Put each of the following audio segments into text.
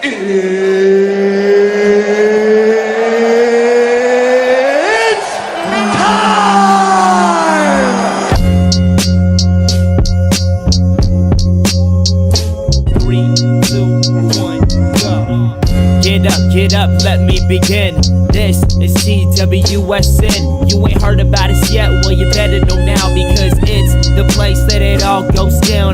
It's time! 3, 2, 1, go. Get up, let me begin. This is TWSN. You ain't heard about us yet, well you better know now, because it's the place that it all goes down.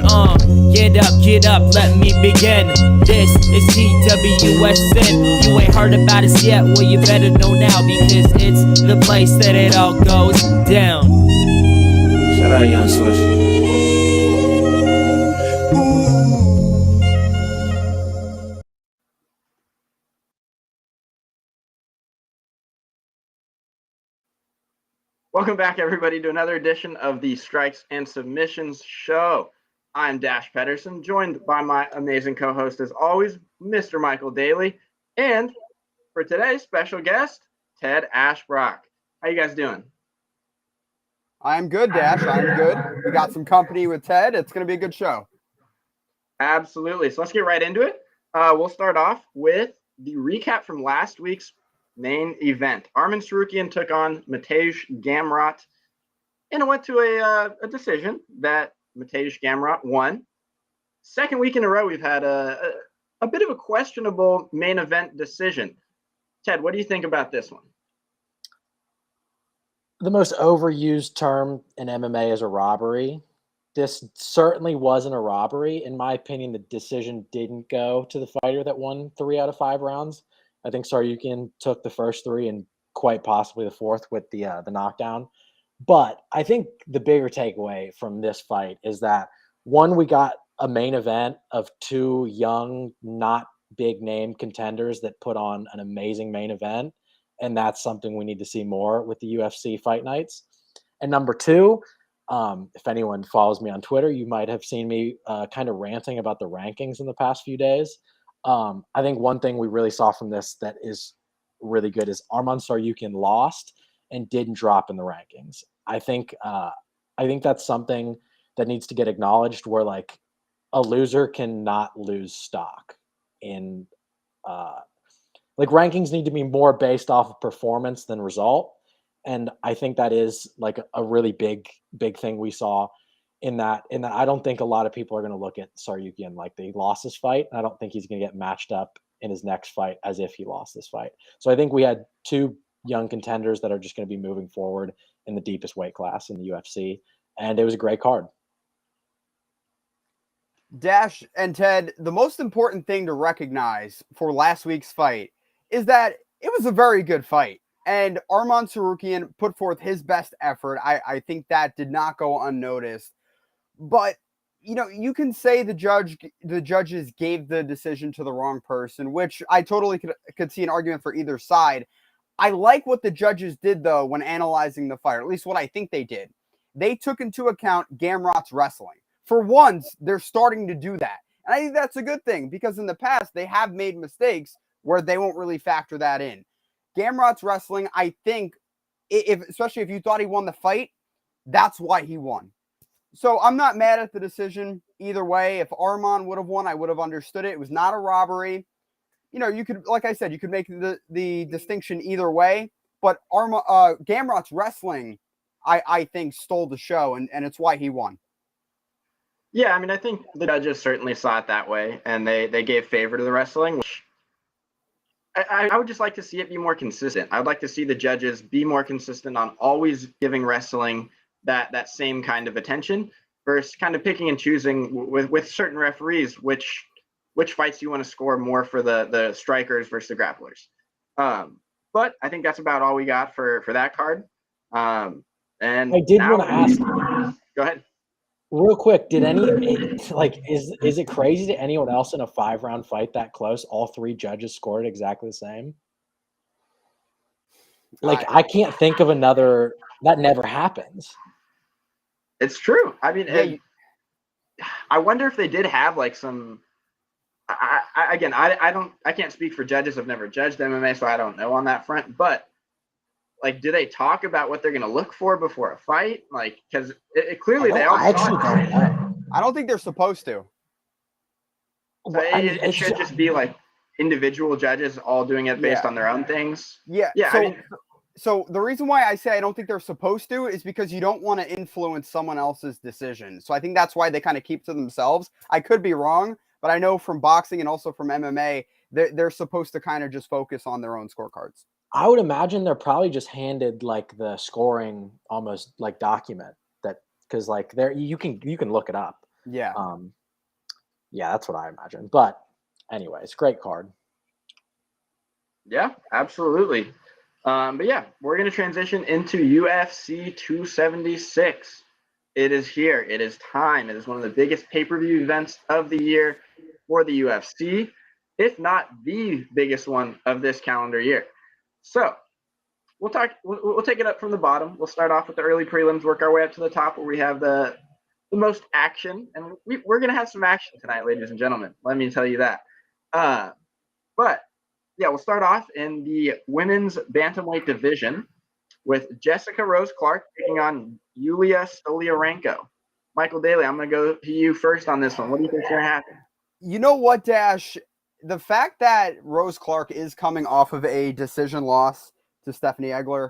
Get up, let me begin. This is TWSN. You ain't heard about us yet, well you better know now, because it's the place that it all goes down. Shout out Young Swish. Welcome back, everybody, to another edition of the Strikes and Submissions Show. I'm Dash Pederson, joined by my amazing co-host, as always, Mr. Michael Daly, and for today's special guest, Ted Ashbrock. How you guys doing? I'm good, Dash. I'm good. We got some company with Ted. It's going to be a good show. Absolutely. So let's get right into it. We'll start off with the recap from last week's main event. Arman Tsarukyan took on Tsarukyan-Gamrot, and it went to a decision that Tsarukyan-Gamrot won. Second week in a row, we've had a bit of a questionable main event decision. Ted, what do you think about this one? The most overused term in MMA is a robbery. This certainly wasn't a robbery. In my opinion, the decision didn't go to the fighter that won 3 out of 5 rounds. I think Tsarukyan took the first 3 and quite possibly the 4th with the knockdown. But I think the bigger takeaway from this fight is that, one, we got a main event of 2 young, not big name contenders that put on an amazing main event. And that's something we need to see more with the UFC fight nights. And number 2, if anyone follows me on Twitter, you might have seen me kind of ranting about the rankings in the past few days. I think one thing we really saw from this that is really good is Arman Tsarukyan lost and didn't drop in the rankings. I think that's something that needs to get acknowledged, where like a loser cannot lose stock in like rankings need to be more based off of performance than result. And I think that is like a really big thing we saw in that I don't think a lot of people are going to look at Tsarukyan like he lost this fight. I don't think he's going to get matched up in his next fight as if he lost this fight. So I think we had 2 young contenders that are just going to be moving forward in the deepest weight class in the UFC. And it was a great card. Dash and Ted, the most important thing to recognize for last week's fight is that it was a very good fight. And Arman Tsarukyan put forth his best effort. I think that did not go unnoticed. But, you know, you can say the judges gave the decision to the wrong person, which I totally could see an argument for either side. I like what the judges did, though, when analyzing the fight, or at least what I think they did. They took into account Gamrot's wrestling. For once, they're starting to do that. And I think that's a good thing, because in the past, they have made mistakes where they won't really factor that in. Gamrot's wrestling, I think, especially if you thought he won the fight, that's why he won. So I'm not mad at the decision either way. If Arman would have won, I would have understood it. It was not a robbery. You know, you could, like I said, you could make the distinction either way. But Gamrot's wrestling, I think, stole the show, and it's why he won. Yeah, I mean, I think the judges certainly saw it that way, and they gave favor to the wrestling, which I would just like to see it be more consistent. I would like to see the judges be more consistent on always giving wrestling that same kind of attention versus kind of picking and choosing with certain referees which fights you want to score more for the strikers versus the grapplers. But I think that's about all we got for that card. And I did want to ask. Go ahead. Real quick, did is it crazy to anyone else in a 5-round fight that close, all 3 judges scored exactly the same? I can't think of another. That never happens. It's true. I mean, Yeah, I wonder if they did have like some. I can't speak for judges. I've never judged MMA, so I don't know on that front. But like, do they talk about what they're going to look for before a fight? Like, because it clearly they all. I actually don't know. I don't think they're supposed to. So it should just be like individual judges all doing it based on their own things. Yeah. Yeah. So the reason why I say I don't think they're supposed to is because you don't want to influence someone else's decision. So I think that's why they kind of keep to themselves. I could be wrong, but I know from boxing and also from MMA, they're supposed to kind of just focus on their own scorecards. I would imagine they're probably just handed like the scoring almost like document that, because like there you can look it up. Yeah. Yeah, that's what I imagine. But anyways, great card. Yeah, absolutely. But yeah, we're going to transition into UFC 276. It is here. It is time. It is one of the biggest pay-per-view events of the year for the UFC, if not the biggest one of this calendar year. So we'll take it up from the bottom. We'll start off with the early prelims, work our way up to the top where we have the most action. And we're going to have some action tonight, ladies and gentlemen. Let me tell you that. But yeah, we'll start off in the women's bantamweight division with Jessica Rose Clark taking on Yulia Soliarenko. Michael Daly, I'm going to go to you first on this one. What do you think is going to happen? You know what, Dash? The fact that Rose Clark is coming off of a decision loss to Stephanie Egler,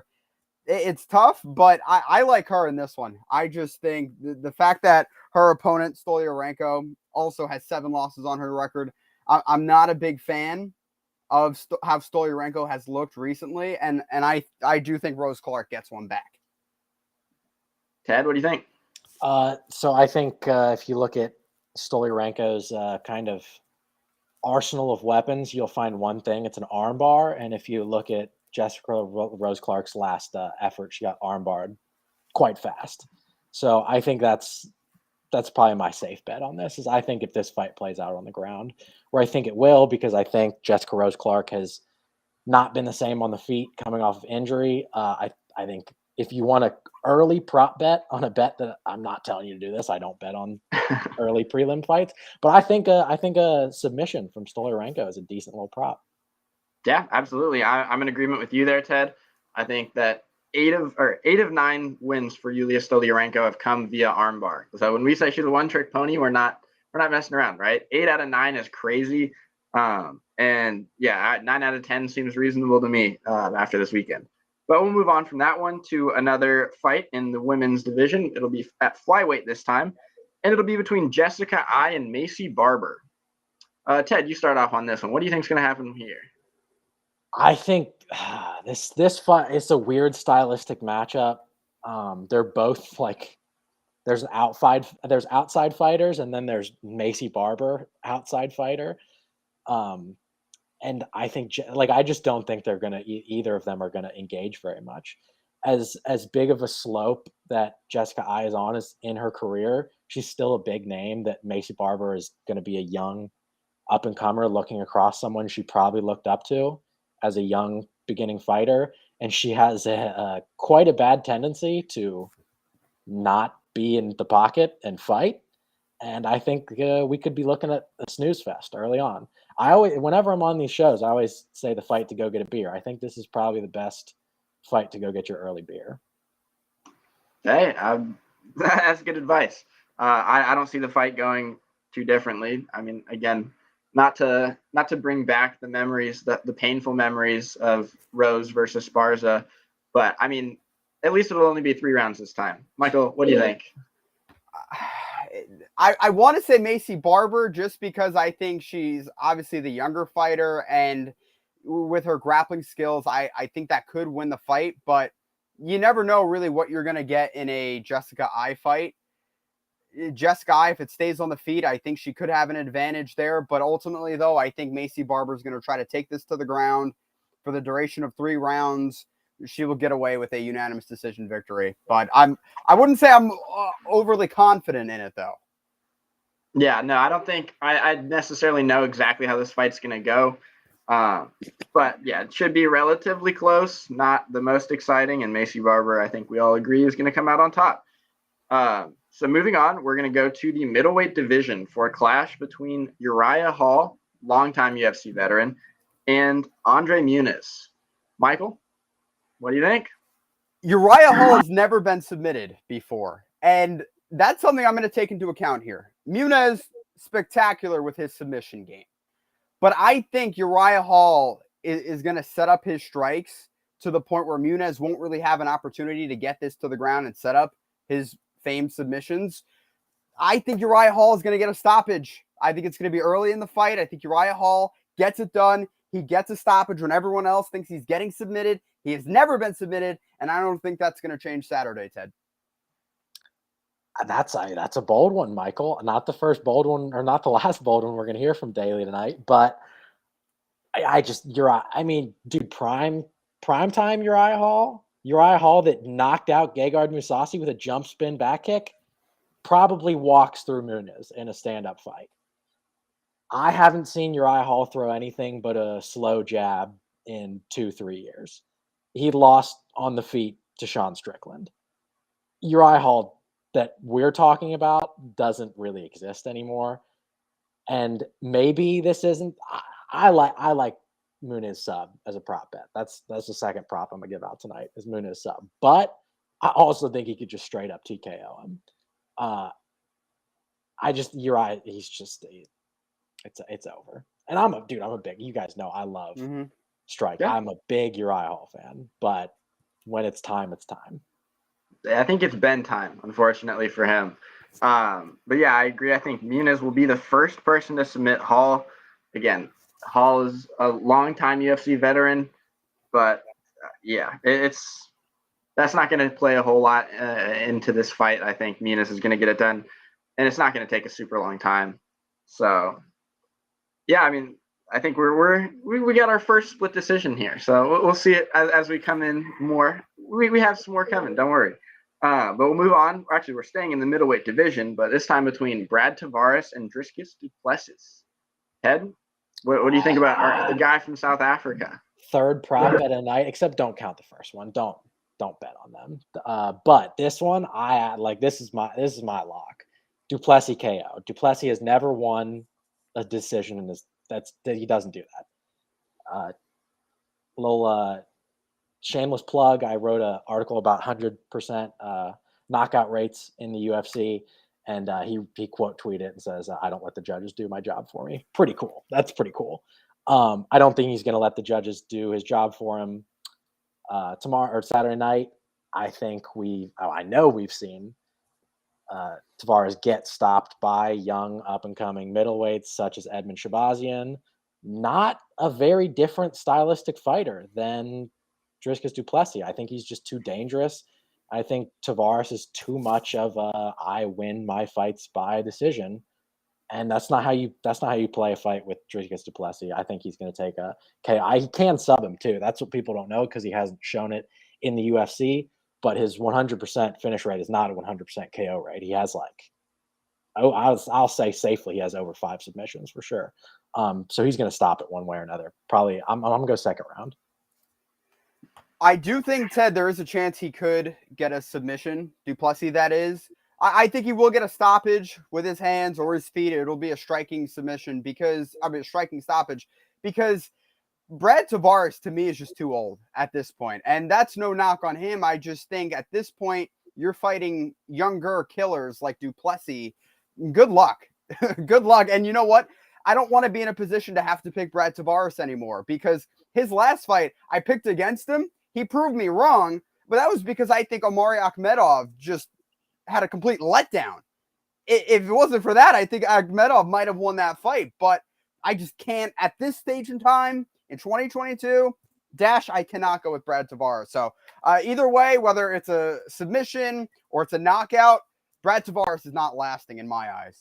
it's tough, but I like her in this one. I just think the fact that her opponent, Soliarenko, also has 7 losses on her record, I'm not a big fan of how Soliarenko has looked recently, and I do think Rose Clark gets one back. Ted, what do you think? So I think if you look at Soliarenko's kind of arsenal of weapons, you'll find one thing. It's an armbar. And if you look at Jessica Rose Clark's last effort, she got armbarred quite fast. So I think that's probably my safe bet on this. Is I think if this fight plays out on the ground, where I think it will, because I think Jessica Rose Clark has not been the same on the feet coming off of injury. I think if you want an early prop bet on a bet that I'm not telling you to do this, I don't bet on early prelim fights, but I think a submission from Soliarenko is a decent little prop. Yeah, absolutely. I'm in agreement with you there, Ted. I think that 8 of 9 wins for Yulia Soliarenko have come via armbar. So when we say she's a one-trick pony, we're not messing around, right? 8 out of 9 is crazy. And yeah, 9 out of 10 seems reasonable to me after this weekend. But we'll move on from that one to another fight in the women's division. It'll be at flyweight this time, and it'll be between Jessica Ai and Macy Barber. Ted, you start off on this one. What do you think is going to happen here? I think this fight is a weird stylistic matchup. They're both like there's outside fighters, and then there's Macy Barber, outside fighter. And I think I just don't think they're gonna either of them are gonna engage very much. As big of a slope that Jessica Ai is on is in her career, she's still a big name. That Macy Barber is going to be a young up and comer looking across someone she probably looked up to as a young beginning fighter, and she has quite a bad tendency to not be in the pocket and fight. And I think we could be looking at a snooze fest early on. Whenever I'm on these shows, I always say the fight to go get a beer. I think this is probably the best fight to go get your early beer. Hey, that's good advice. I don't see the fight going too differently. I mean, again, not to bring back the memories, the painful memories of Rose versus Sparza, but I mean, at least it'll only be 3 rounds this time. Michael, what do you think? I want to say Macy Barber just because I think she's obviously the younger fighter, and with her grappling skills, I think that could win the fight, but you never know really what you're going to get in a Jessica Ai fight. Jessica Ai, if it stays on the feet, I think she could have an advantage there, but ultimately, though, I think Macy Barber is going to try to take this to the ground for the duration of 3 rounds. She will get away with a unanimous decision victory, but I wouldn't say I'm overly confident in it, though. Yeah, no, I don't think I necessarily know exactly how this fight's going to go. But yeah, it should be relatively close, not the most exciting. And Macy Barber, I think we all agree, is going to come out on top. So moving on, we're going to go to the middleweight division for a clash between Uriah Hall, longtime UFC veteran, and Andre Munoz. Michael, what do you think? Uriah Hall has never been submitted before, and that's something I'm going to take into account here. Munoz, spectacular with his submission game. But I think Uriah Hall is going to set up his strikes to the point where Munoz won't really have an opportunity to get this to the ground and set up his famed submissions. I think Uriah Hall is going to get a stoppage. I think it's going to be early in the fight. I think Uriah Hall gets it done. He gets a stoppage when everyone else thinks he's getting submitted. He has never been submitted, and I don't think that's going to change Saturday, Ted. That's a bold one, Michael. Not the first bold one, or not the last bold one we're going to hear from Daly tonight. But dude, prime time Uriah Hall that knocked out Gegard Mousasi with a jump spin back kick, probably walks through Munoz in a stand-up fight. I haven't seen Uriah Hall throw anything but a slow jab in 2-3 years. He lost on the feet to Sean Strickland. Uriah Hall that we're talking about doesn't really exist anymore. And maybe this isn't – I like Munoz sub as a prop bet. That's the second prop I'm going to give out tonight is Munoz sub. But I also think he could just straight up TKO him. Uriah, he's just it's over. And I'm a big, you guys know I love strike. Yeah. I'm a big Uriah Hall fan, but when it's time, it's time. I think it's been time, unfortunately for him. But yeah, I agree. I think Munoz will be the first person to submit Hall. Again, Hall is a longtime UFC veteran, but that's not going to play a whole lot into this fight. I think Munoz is going to get it done, and it's not going to take a super long time. So, yeah, I mean, I think we got our first split decision here. So we'll see it as we come in more. We have some more coming. Don't worry. But we'll move on. Actually, we're staying in the middleweight division, but this time between Brad Tavares and Dricus du Plessis. Ted, what do you think about the guy from South Africa? Third prop bet of night, except don't count the first one. Don't bet on them. But this one, this is my lock. Du Plessis KO. Du Plessis has never won a decision in this. He doesn't do that. Little shameless plug. I wrote an article about 100% knockout rates in the UFC, and he quote tweeted it and says, "I don't let the judges do my job for me." Pretty cool. That's pretty cool. I don't think he's going to let the judges do his job for him tomorrow or Saturday night. I know we've seen Tavares get stopped by young up-and-coming middleweights such as Edmund Shabazian. Not a very different stylistic fighter than Dricus du Plessis. I think he's just too dangerous. I think Tavares is too much of a I win my fights by decision, and that's not how you play a fight with Dricus du Plessis. I think he's going to take a KO. He can sub him too. That's what people don't know because he hasn't shown it in the UFC. But his 100% finish rate is not a 100% KO rate. He has I'll say safely he has over 5 submissions for sure. So he's going to stop it one way or another. Probably I'm going to go second round. I do think, Ted, there is a chance he could get a submission. Du Plessis, that is. I think he will get a stoppage with his hands or his feet. It'll be a striking submission a striking stoppage because Brad Tavares, to me, is just too old at this point. And that's no knock on him. I just think at this point, you're fighting younger killers like du Plessis. Good luck. Good luck. And you know what? I don't want to be in a position to have to pick Brad Tavares anymore because his last fight, I picked against him. He proved me wrong, but that was because I think Omari Akhmedov just had a complete letdown. If it wasn't for that, I think Akhmedov might have won that fight, but I just can't at this stage in time. In 2022, I cannot go with Brad Tavares. So either way, whether it's a submission or it's a knockout, Brad Tavares is not lasting in my eyes.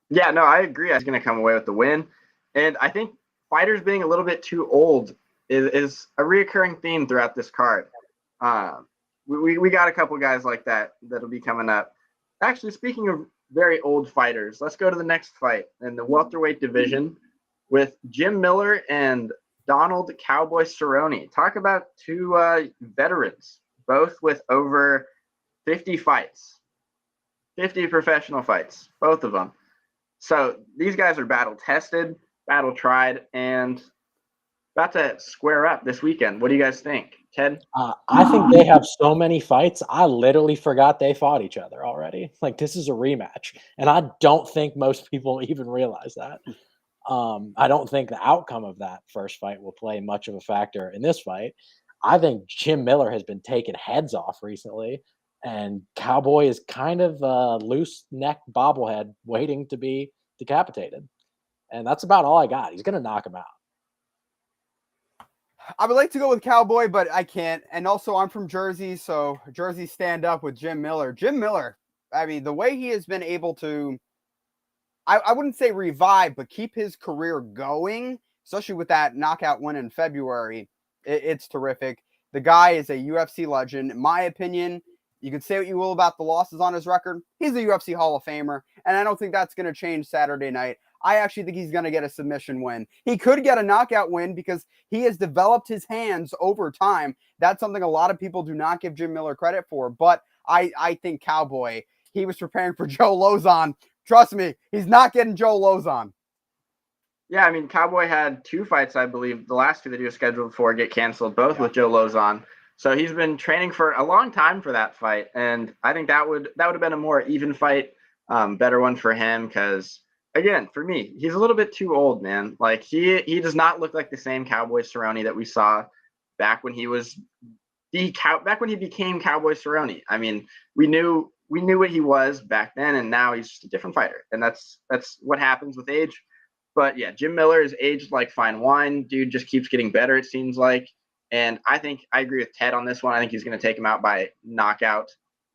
Yeah, no, I agree. I was going to come away with the win. And I think fighters being a little bit too old is a reoccurring theme throughout this card. We got a couple guys like that'll be coming up. Actually, speaking of very old fighters, let's go to the next fight in the welterweight division with Jim Miller and Donald Cowboy Cerrone. Talk about two veterans, both with over 50 fights, 50 professional fights, both of them. So these guys are battle-tested, battle-tried, and about to square up this weekend. What do you guys think? Ted? I think they have so many fights. I literally forgot they fought each other already. Like, this is a rematch, and I don't think most people even realize that. I don't think the outcome of that first fight will play much of a factor in this fight. I think Jim Miller has been taking heads off recently, and Cowboy is kind of a loose neck bobblehead waiting to be decapitated. And that's about all I got. He's going to knock him out. I would like to go with Cowboy, but I can't. And also, I'm from Jersey, so Jersey stand up with Jim Miller. Jim Miller, I mean, the way he has been able to, I wouldn't say revive, but keep his career going, especially with that knockout win in February, it's terrific. The guy is a UFC legend. In my opinion, you can say what you will about the losses on his record. He's a UFC Hall of Famer, and I don't think that's going to change Saturday night. I actually think he's going to get a submission win. He could get a knockout win because he has developed his hands over time. That's something a lot of people do not give Jim Miller credit for. But I think Cowboy, he was preparing for Joe Lozon. Trust me, he's not getting Joe Lozon. Yeah, I mean, Cowboy had 2 fights, I believe. The last 2 that he was scheduled for get canceled, both with Joe Lozon. So he's been training for a long time for that fight, and I think that would have been a more even fight, better one for him. Because again, for me, he's a little bit too old, man. Like he does not look like the same Cowboy Cerrone that we saw back when he was back when he became Cowboy Cerrone. I mean, we knew what he was back then, and now he's just a different fighter, and that's what happens with age. But yeah, Jim Miller is aged like fine wine. Dude just keeps getting better, it seems like. And I think I agree with Ted on this one. I think he's going to take him out by knockout.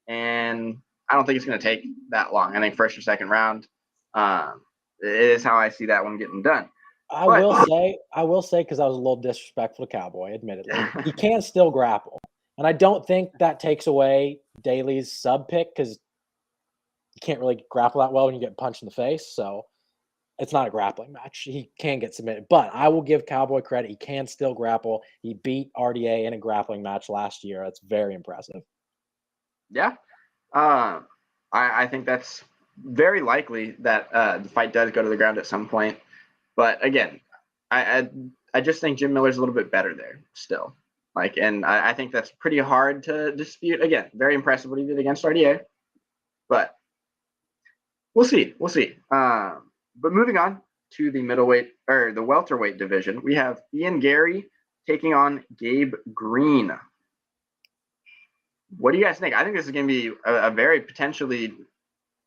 And I don't think it's going to take that long. I think first or second round is how I see that one getting done. I will say, because I was a little disrespectful to Cowboy, admittedly, he can still grapple. And I don't think that takes away Daly's sub pick, because you can't really grapple that well when you get punched in the face. So it's not a grappling match. He can get submitted. But I will give Cowboy credit. He can still grapple. He beat RDA in a grappling match last year. That's very impressive. Yeah. I think that's very likely that the fight does go to the ground at some point. But again, I just think Jim Miller's a little bit better there still. And I think that's pretty hard to dispute. Again, very impressive what he did against RDA. But we'll see. But moving on to the welterweight division, we have Ian Gary taking on Gabe Green. What do you guys think? I think this is going to be a very potentially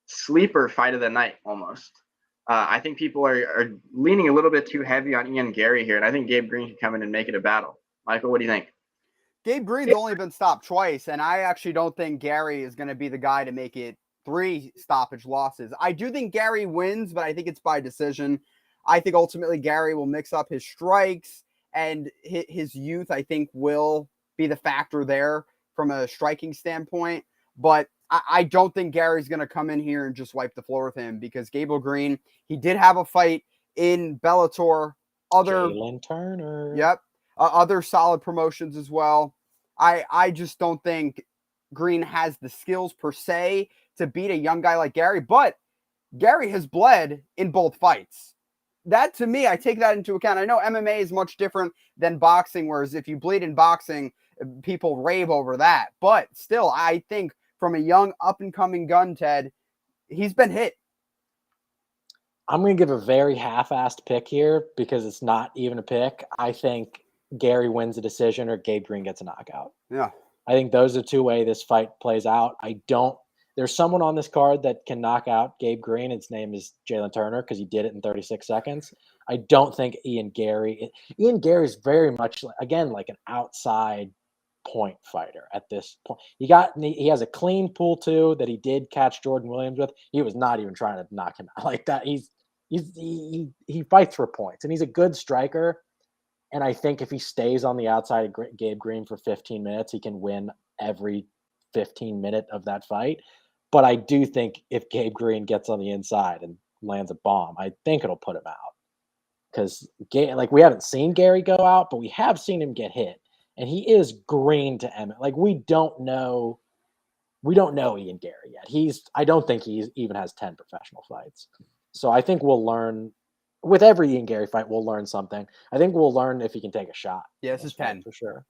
sleeper fight of the night almost. I think people are leaning a little bit too heavy on Ian Gary here, and I think Gabe Green can come in and make it a battle. Michael, what do you think? Gabe Green's only been stopped twice, and I actually don't think Gary is going to be the guy to make it 3 stoppage losses. I do think Gary wins, but I think it's by decision. I think ultimately Gary will mix up his strikes, and his youth, I think, will be the factor there from a striking standpoint. But I don't think Gary's going to come in here and just wipe the floor with him, because Gable Green, he did have a fight in Bellator. Jalen Turner. Yep. Other solid promotions as well. I just don't think Green has the skills per se to beat a young guy like Gary, but Gary has bled in both fights. That, to me, I take that into account. I know MMA is much different than boxing, whereas if you bleed in boxing, people rave over that. But still, I think from a young up-and-coming gun, Ted, he's been hit. I'm going to give a very half-assed pick here because it's not even a pick. I think Gary wins a decision or Gabe Green gets a knockout. Yeah. I think those are 2 ways this fight plays out. There's someone on this card that can knock out Gabe Green. His name is Jalen Turner, because he did it in 36 seconds. I don't think Ian Gary is very much, again, like an outside point fighter at this point. He has a clean pool 2 that he did catch Jordan Williams with. He was not even trying to knock him out like that. He fights for points, and he's a good striker. And I think if he stays on the outside of Gabe Green for 15 minutes, he can win every 15 minute of that fight. But I do think if Gabe Green gets on the inside and lands a bomb, I think it'll put him out. Because we haven't seen Gary go out, but we have seen him get hit. And he is green to Emmett. We don't know Ian Gary yet. I don't think he even has 10 professional fights. So I think we'll learn with every Ian Gary fight, we'll learn something. I think we'll learn if he can take a shot. Yeah, this is 10 for sure.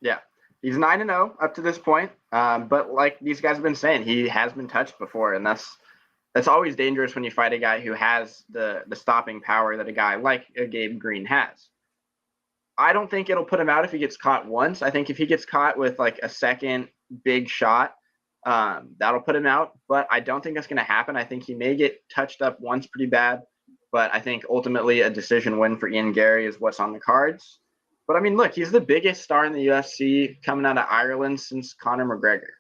Yeah. He's 9-0 up to this point. But like these guys have been saying, he has been touched before, and that's always dangerous when you fight a guy who has the stopping power that a guy like a Gabe Green has. I don't think it'll put him out if he gets caught once. I think if he gets caught with like a second big shot, that'll put him out. But I don't think that's going to happen. I think he may get touched up once pretty bad. But I think ultimately a decision win for Ian Gary is what's on the cards. But I mean, look, he's the biggest star in the UFC coming out of Ireland since Conor McGregor.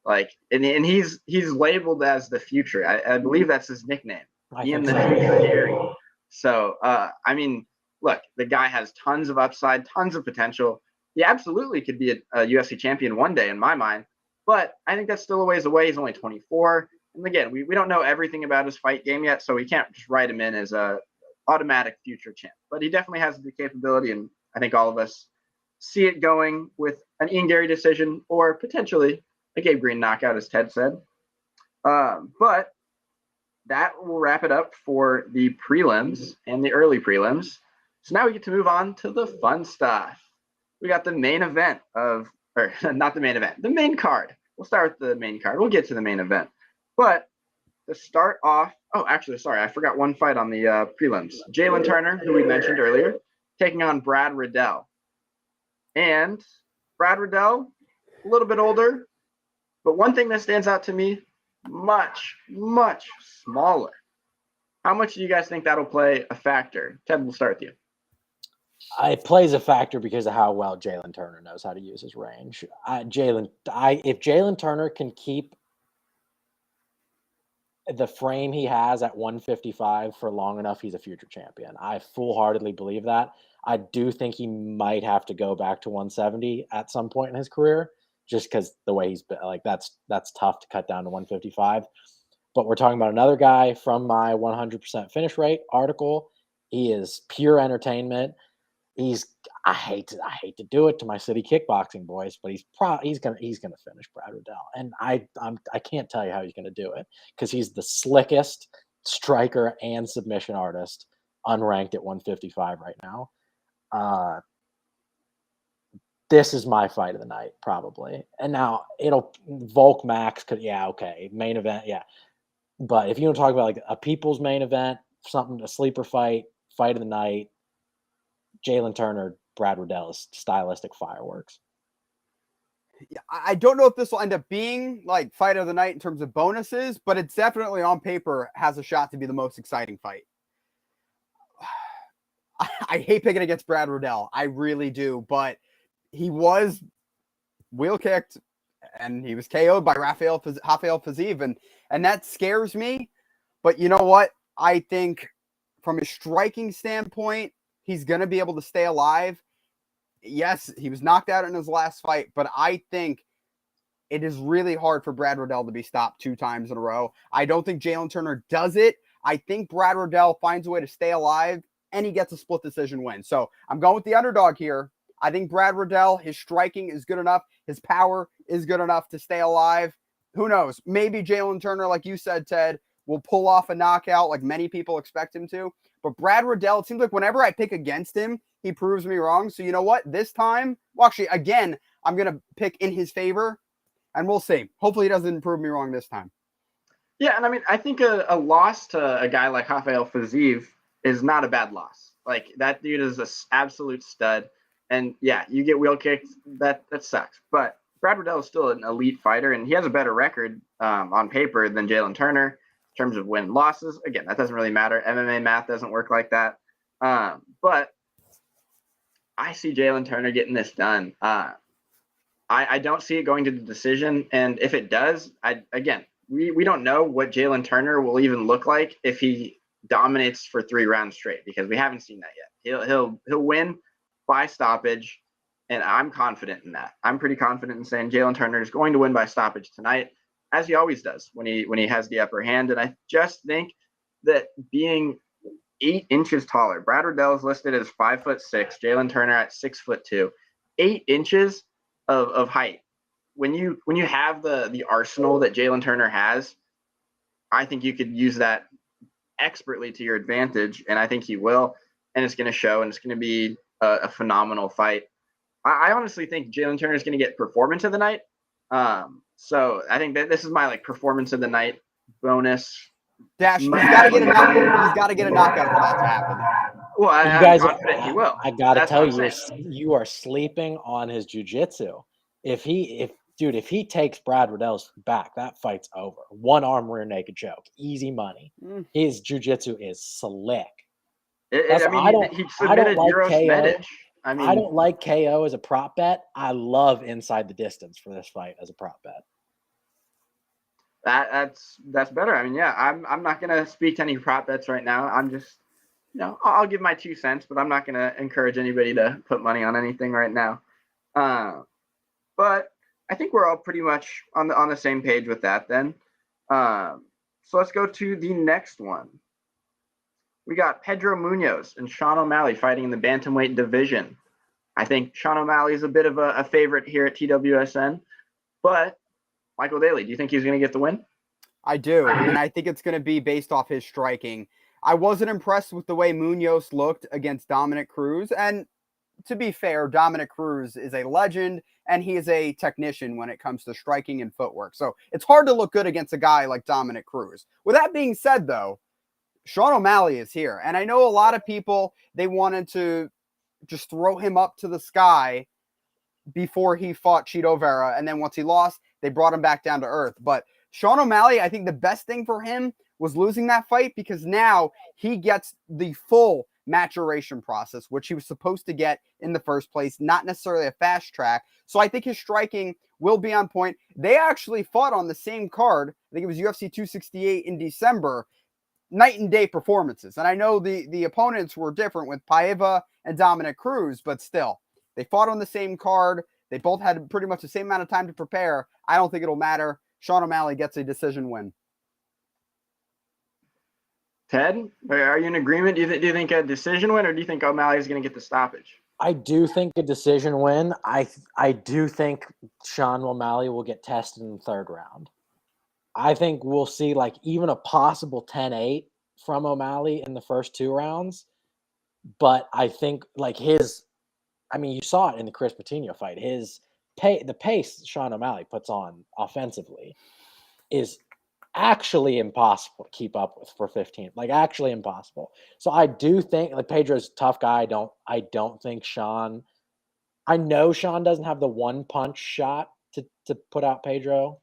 Like, and he's labeled as the future. I believe that's his nickname, Ian the Future Gary. So, I mean, look, the guy has tons of upside, tons of potential. He absolutely could be a UFC champion one day in my mind, but I think that's still a ways away. He's only 24. And again, we don't know everything about his fight game yet, so we can't just write him in as a automatic future champ. But he definitely has the capability, and I think all of us see it going with an Ian Gary decision or potentially a Gabe Green knockout, as Ted said. But that will wrap it up for the prelims and the early prelims. So now we get to move on to the fun stuff. We got the main event not the main event, the main card. We'll start with the main card. We'll get to the main event. But to start off, I forgot one fight on the prelims. Jalen Turner, who we mentioned earlier, taking on Brad Riddell. And Brad Riddell, a little bit older, but one thing that stands out to me, much, much smaller. How much do you guys think that'll play a factor? Ted, we'll start with you. It plays a factor because of how well Jalen Turner knows how to use his range. If Jalen Turner can keep the frame he has at 155 for long enough, he's a future champion. I full-heartedly believe that. I do think he might have to go back to 170 at some point in his career, just because the way he's been, like that's tough to cut down to 155. But we're talking about another guy from my 100% finish rate article. He is pure entertainment. I hate to do it to my city kickboxing boys, but he's gonna finish Brad Riddell, and I can't tell you how he's gonna do it because he's the slickest striker and submission artist unranked at 155 right now. This is my fight of the night probably, and now Volk Max main event, yeah. But if you want to talk about like a people's main event, a sleeper fight of the night, Jalen Turner, Brad Riddell is stylistic fireworks. Yeah, I don't know if this will end up being like fight of the night in terms of bonuses, but it's definitely on paper has a shot to be the most exciting fight. I hate picking against Brad Riddell. I really do, but he was wheel kicked and he was KO'd by Rafael Fiziev, and that scares me. But you know what? I think from a striking standpoint, he's going to be able to stay alive. Yes, he was knocked out in his last fight, but I think it is really hard for Brad Riddell to be stopped 2 times in a row. I don't think Jalen Turner does it. I think Brad Riddell finds a way to stay alive, and he gets a split decision win. So I'm going with the underdog here. I think Brad Riddell, his striking is good enough. His power is good enough to stay alive. Who knows? Maybe Jalen Turner, like you said, Ted, will pull off a knockout like many people expect him to. But Brad Riddell, it seems like whenever I pick against him, he proves me wrong. So you know what? This time, again, I'm going to pick in his favor, and we'll see. Hopefully he doesn't prove me wrong this time. Yeah, and I mean, I think a loss to a guy like Rafael Fiziev is not a bad loss. Like, that dude is an absolute stud. And yeah, you get wheel kicked, that sucks. But Brad Riddell is still an elite fighter, and he has a better record on paper than Jalen Turner in terms of win and losses. Again, that doesn't really matter. MMA math doesn't work like that. But I see Jalen Turner getting this done. I don't see it going to the decision. And if it does, we don't know what Jalen Turner will even look like if he dominates for 3 rounds straight, because we haven't seen that yet. He'll win by stoppage, and I'm confident in that. I'm pretty confident in saying Jalen Turner is going to win by stoppage tonight, as he always does when he has the upper hand. And I just think that being 8 inches taller, Brad Riddell is listed as 5'6", Jalen Turner at 6'2", 8 inches of height. When you have the arsenal that Jalen Turner has, I think you could use that expertly to your advantage, and I think he will, and it's going to show, and it's going to be a phenomenal fight. I honestly think Jalen Turner is going to get performance of the night. So I think that this is my like performance of the night bonus. Dash, he's got to get a knockout. He's got to get a knockout for that to happen. Well, You I'm guys, confident he will. I gotta That's tell what you, I'm saying. you are sleeping on his jujitsu. If he takes Brad Riddell's back, that fight's over. One arm rear naked choke, easy money. His jujitsu is slick. I mean, he submitted Euro Medic. I mean, I don't like KO as a prop bet. I love inside the distance for this fight as a prop bet. That's better. I mean, yeah, I'm not gonna speak to any prop bets right now. I'm just, I'll give my 2 cents, but I'm not gonna encourage anybody to put money on anything right now. But I think we're all pretty much on the same page with that then. So let's go to the next one. We got Pedro Munoz and Sean O'Malley fighting in the bantamweight division. I think Sean O'Malley is a bit of a favorite here at TWSN, but Michael Daly, do you think he's going to get the win? I do, and I think it's going to be based off his striking. I wasn't impressed with the way Munoz looked against Dominic Cruz, and to be fair, Dominic Cruz is a legend, and he is a technician when it comes to striking and footwork. So it's hard to look good against a guy like Dominic Cruz. With that being said, though, Sean O'Malley is here, and I know a lot of people, they wanted to just throw him up to the sky before he fought Chito Vera, and then once he lost, they brought him back down to earth. But Sean O'Malley, I think the best thing for him was losing that fight, because now he gets the full maturation process, which he was supposed to get in the first place, not necessarily a fast track. So I think his striking will be on point. They actually fought on the same card. I think it was UFC 268 in December. Night and day performances. And I know the opponents were different with Pajeta and Dominic Cruz, but still, they fought on the same card. They both had pretty much the same amount of time to prepare. I don't think it'll matter. Sean O'Malley gets a decision win. Ted, are you in agreement? Do you think a decision win, or do you think O'Malley is going to get the stoppage? I do think a decision win. I do think Sean O'Malley will get tested in the third round. I think we'll see like even a possible 10-8 from O'Malley in the first 2 rounds. But I think like you saw it in the Chris Patino fight. The pace Sean O'Malley puts on offensively is actually impossible to keep up with for 15. Like actually impossible. So I do think like Pedro's a tough guy. I don't think Sean. I know Sean doesn't have the one punch shot to put out Pedro.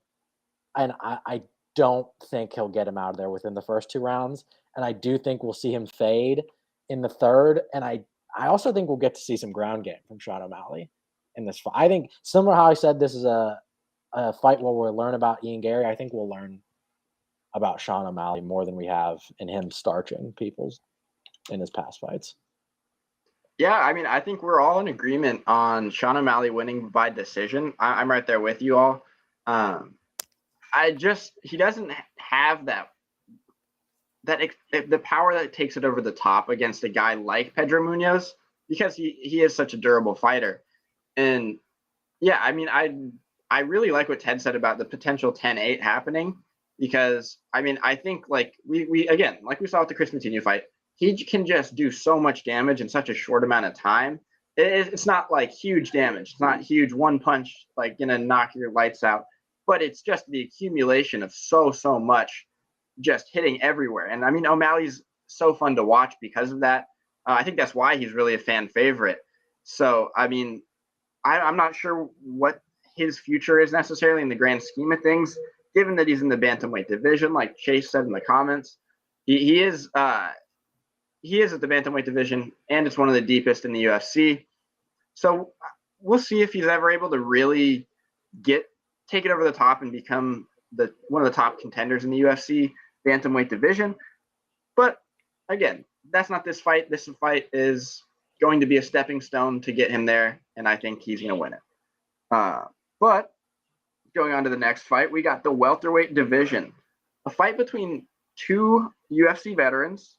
And I don't think he'll get him out of there within the first 2 rounds. And I do think we'll see him fade in the third. And I also think we'll get to see some ground game from Sean O'Malley in this fight. I think similar how I said this is a fight where we'll learn about Ian Gary. I think we'll learn about Sean O'Malley more than we have in him starching people in his past fights. Yeah, I mean, I think we're all in agreement on Sean O'Malley winning by decision. I'm right there with you all. He doesn't have the power that takes it over the top against a guy like Pedro Munoz, because he is such a durable fighter. And yeah, I mean, I really like what Ted said about the potential 10-8 happening, because I mean, I think like we again, like we saw with the Chris Patino fight, he can just do so much damage in such a short amount of time. It's not like huge damage. It's not huge one punch like gonna knock your lights out. But it's just the accumulation of so much just hitting everywhere. And I mean, O'Malley's so fun to watch because of that. I think that's why he's really a fan favorite. So, I mean, I'm not sure what his future is necessarily in the grand scheme of things, given that he's in the bantamweight division, like Chase said in the comments. He is at the bantamweight division, and it's one of the deepest in the UFC. So we'll see if he's ever able to really take it over the top and become one of the top contenders in the UFC bantamweight division. But again, that's not this fight. This fight is going to be a stepping stone to get him there, and I think he's going to win it. But going on to the next fight, we got the welterweight division, a fight between 2 UFC veterans,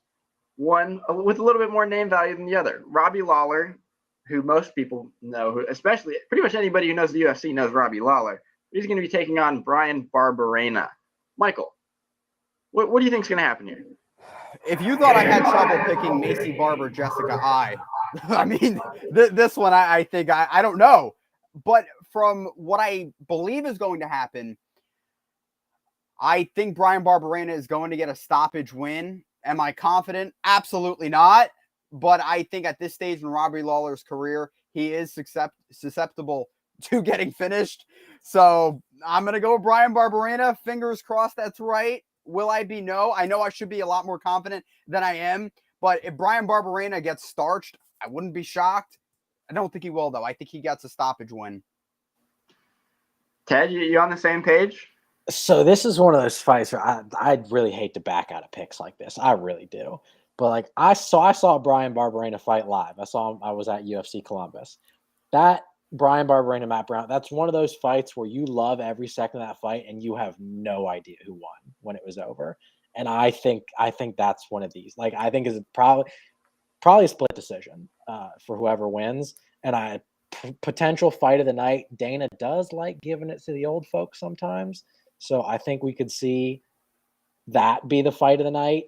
one with a little bit more name value than the other. Robbie Lawler, who most people know, especially pretty much anybody who knows the UFC knows Robbie Lawler. He's going to be taking on Brian Barberena. Michael, what do you think is going to happen here? If you thought I had trouble picking Macy Barber, Jessica Eye, I mean, this one, I think, I don't know. But from what I believe is going to happen, I think Brian Barberena is going to get a stoppage win. Am I confident? Absolutely not. But I think at this stage in Robbie Lawler's career, he is susceptible to getting finished. So I'm going to go with Brian Barberena. Fingers crossed that's right. Will I be? No. I know I should be a lot more confident than I am. But if Brian Barberena gets starched, I wouldn't be shocked. I don't think he will, though. I think he gets a stoppage win. Ted, you on the same page? So this is one of those fights where I'd really hate to back out of picks like this. I really do. But like I saw Brian Barberena fight live. I was at UFC Columbus. That Brian Barberena, Matt Brown, that's one of those fights where you love every second of that fight and you have no idea who won when it was over. And I think that's one of these. Like I think is probably a split decision for whoever wins. And potential fight of the night. Dana does like giving it to the old folks sometimes. So I think we could see that be the fight of the night.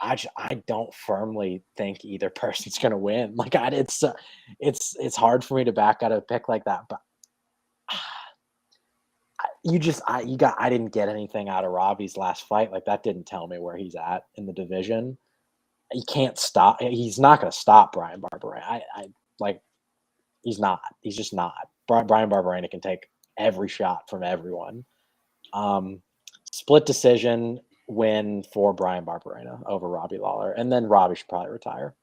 I don't firmly think either person's going to win. Like it's hard for me to back out of a pick like that. But I didn't get anything out of Robbie's last fight. Like that didn't tell me where he's at in the division. He can't stop. He's not going to stop Brian Barberena. He's not. He's just not. Brian Barberena can take every shot from everyone. Split decision win for Brian Barberena over Robbie Lawler, and then Robbie should probably retire.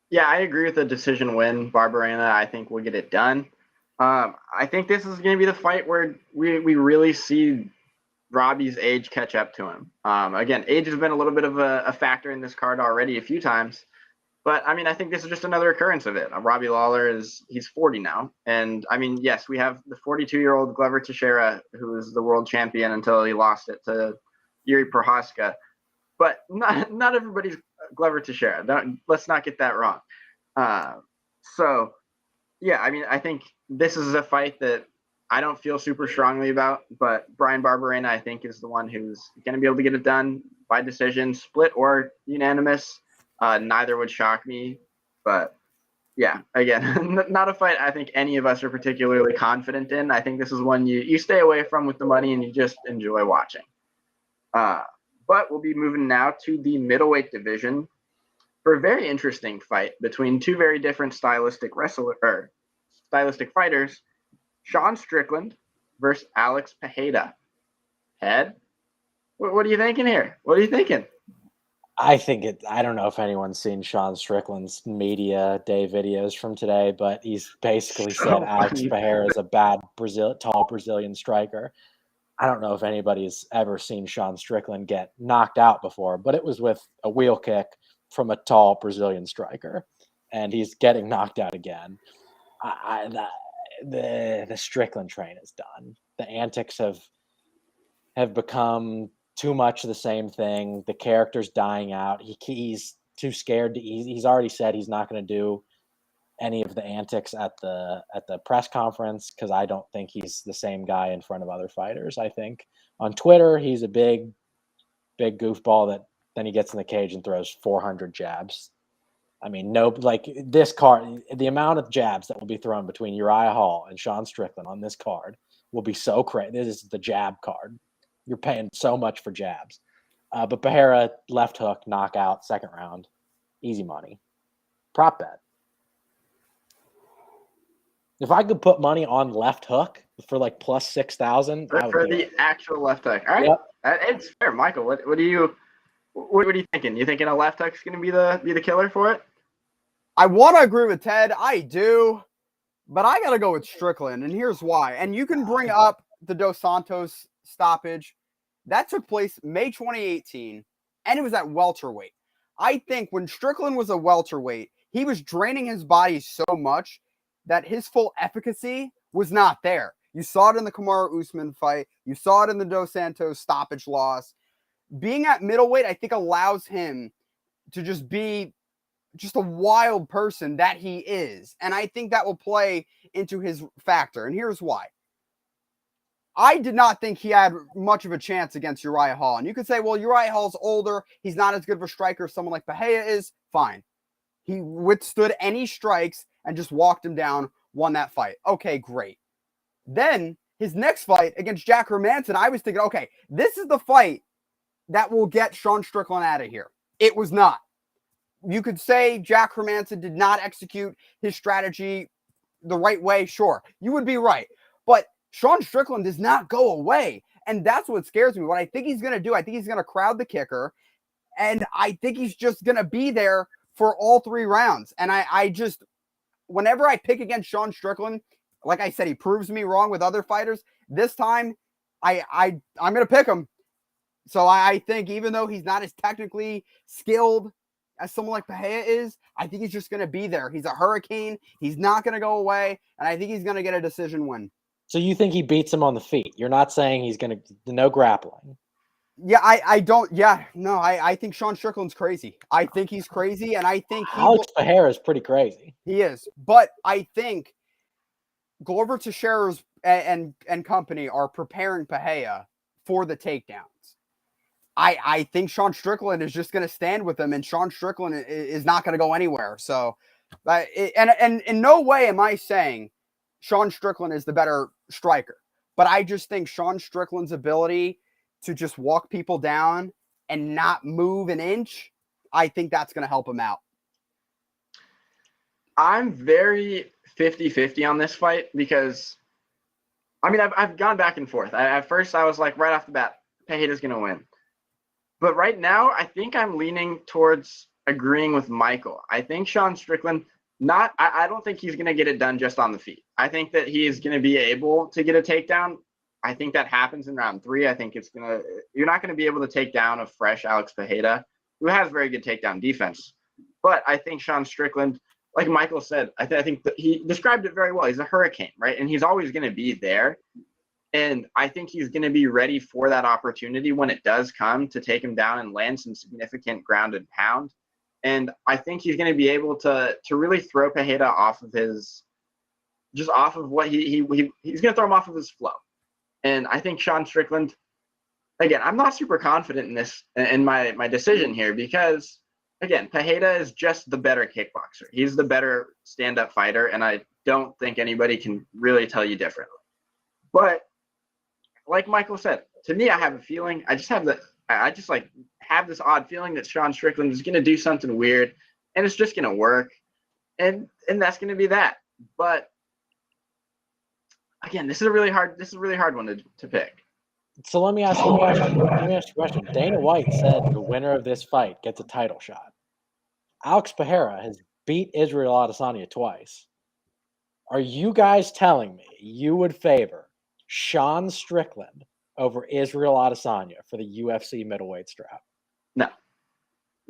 Yeah, I agree with the decision win. Barberena, I think, will get it done. I think this is going to be the fight where we really see Robbie's age catch up to him. Again, age has been a little bit of a factor in this card already a few times. But, I mean, I think this is just another occurrence of it. Robbie Lawler he's 40 now. And, I mean, yes, we have the 42-year-old Glover Teixeira, who was the world champion until he lost it to Yuri Prohaska. But not everybody's Glover Teixeira. Let's not get that wrong. So, yeah, I mean, I think this is a fight that I don't feel super strongly about. But Brian Barberena, I think, is the one who's going to be able to get it done by decision, split or unanimous. Neither would shock me, but yeah, again, not a fight I think any of us are particularly confident in. I think this is one you stay away from with the money and you just enjoy watching. But we'll be moving now to the middleweight division for a very interesting fight between two very different stylistic fighters, Sean Strickland versus Alex Pajeta. Ted, what are you thinking here? What are you thinking? I don't know if anyone's seen Sean Strickland's media day videos from today, but he's basically said Alex Pereira is a bad tall Brazilian striker. I don't know if anybody's ever seen Sean Strickland get knocked out before, but it was with a wheel kick from a tall Brazilian striker, and he's getting knocked out again. The Strickland train is done. The antics have become too much of the same thing. The character's dying out. He's too scared to. He's already said he's not going to do any of the antics at the press conference because I don't think he's the same guy in front of other fighters. I think on Twitter he's a big goofball that then he gets in the cage and throws 400 jabs. I mean, this card, the amount of jabs that will be thrown between Uriah Hall and Sean Strickland on this card will be so crazy. This is the jab card. You're paying so much for jabs. But Pereira, left hook, knockout, second round. Easy money. Prop bet. If I could put money on left hook for like plus 6,000, for the actual left hook. All right. Yep. It's fair. Michael, what are you thinking? You thinking a left hook's going to be the killer for it? I want to agree with Ted. I do. But I got to go with Strickland, and here's why. And you can bring up the Dos Santos stoppage. That took place May 2018, and it was at welterweight. I think when Strickland was a welterweight, he was draining his body so much that his full efficacy was not there. You saw it in the Kamaru Usman fight. You saw it in the Dos Santos stoppage loss. Being at middleweight, I think, allows him to just be just a wild person that he is. And I think that will play into his factor. And here's why. I did not think he had much of a chance against Uriah Hall. And you could say, well, Uriah Hall's older. He's not as good of a striker as someone like Pajeta is. Fine. He withstood any strikes and just walked him down, won that fight. Okay, great. Then his next fight against Jack Hermanson, I was thinking, okay, this is the fight that will get Sean Strickland out of here. It was not. You could say Jack Hermanson did not execute his strategy the right way. Sure, you would be right. But Sean Strickland does not go away. And that's what scares me. What I think he's going to do, I think he's going to crowd the kicker. And I think he's just going to be there for all 3 rounds. And I just, whenever I pick against Sean Strickland, like I said, he proves me wrong with other fighters. This time, I'm going to pick him. So I think even though he's not as technically skilled as someone like Pajeta is, I think he's just going to be there. He's a hurricane. He's not going to go away. And I think he's going to get a decision win. So you think he beats him on the feet? You're not saying he's going to, no grappling. Yeah, I don't. Yeah, no, I think Sean Strickland's crazy. I think he's crazy. And I think Alex Pajeta is pretty crazy. He is. But I think Glover Teixeira's and company are preparing Pajeta for the takedowns. I think Sean Strickland is just going to stand with him, and Sean Strickland is not going to go anywhere. So, and in no way am I saying Sean Strickland is the better striker, but I just think Sean Strickland's ability to just walk people down and not move an inch, I think that's going to help him out. I'm very 50-50 on this fight because, I mean, I've gone back and forth. At first, I was like, right off the bat, Pajeta's going to win. But right now, I think I'm leaning towards agreeing with Michael. I think Sean Strickland, I don't think he's going to get it done just on the feet. I think that he is going to be able to get a takedown. I think that happens in round 3. I think you're not going to be able to take down a fresh Alex Pajeta, who has very good takedown defense. But I think Sean Strickland, like Michael said, I think that he described it very well. He's a hurricane, right? And he's always going to be there. And I think he's going to be ready for that opportunity when it does come to take him down and land some significant ground and pound. And I think he's going to be able to really throw Pajeta off of his, just off of what he's going to throw him off of his flow. And I think Sean Strickland, again, I'm not super confident in this, in my decision here, because again, Pajeta is just the better kickboxer. He's the better stand-up fighter, and I don't think anybody can really tell you differently. But like Michael said, to me, I have a feeling. I just have this odd feeling that Sean Strickland is going to do something weird, and it's just going to work, and that's going to be that. But again, this is a really hard one to pick. So let me ask you a question. Dana White said the winner of this fight gets a title shot. Alex Pajeta has beat Israel Adesanya twice. Are you guys telling me you would favor Sean Strickland over Israel Adesanya for the UFC middleweight strap?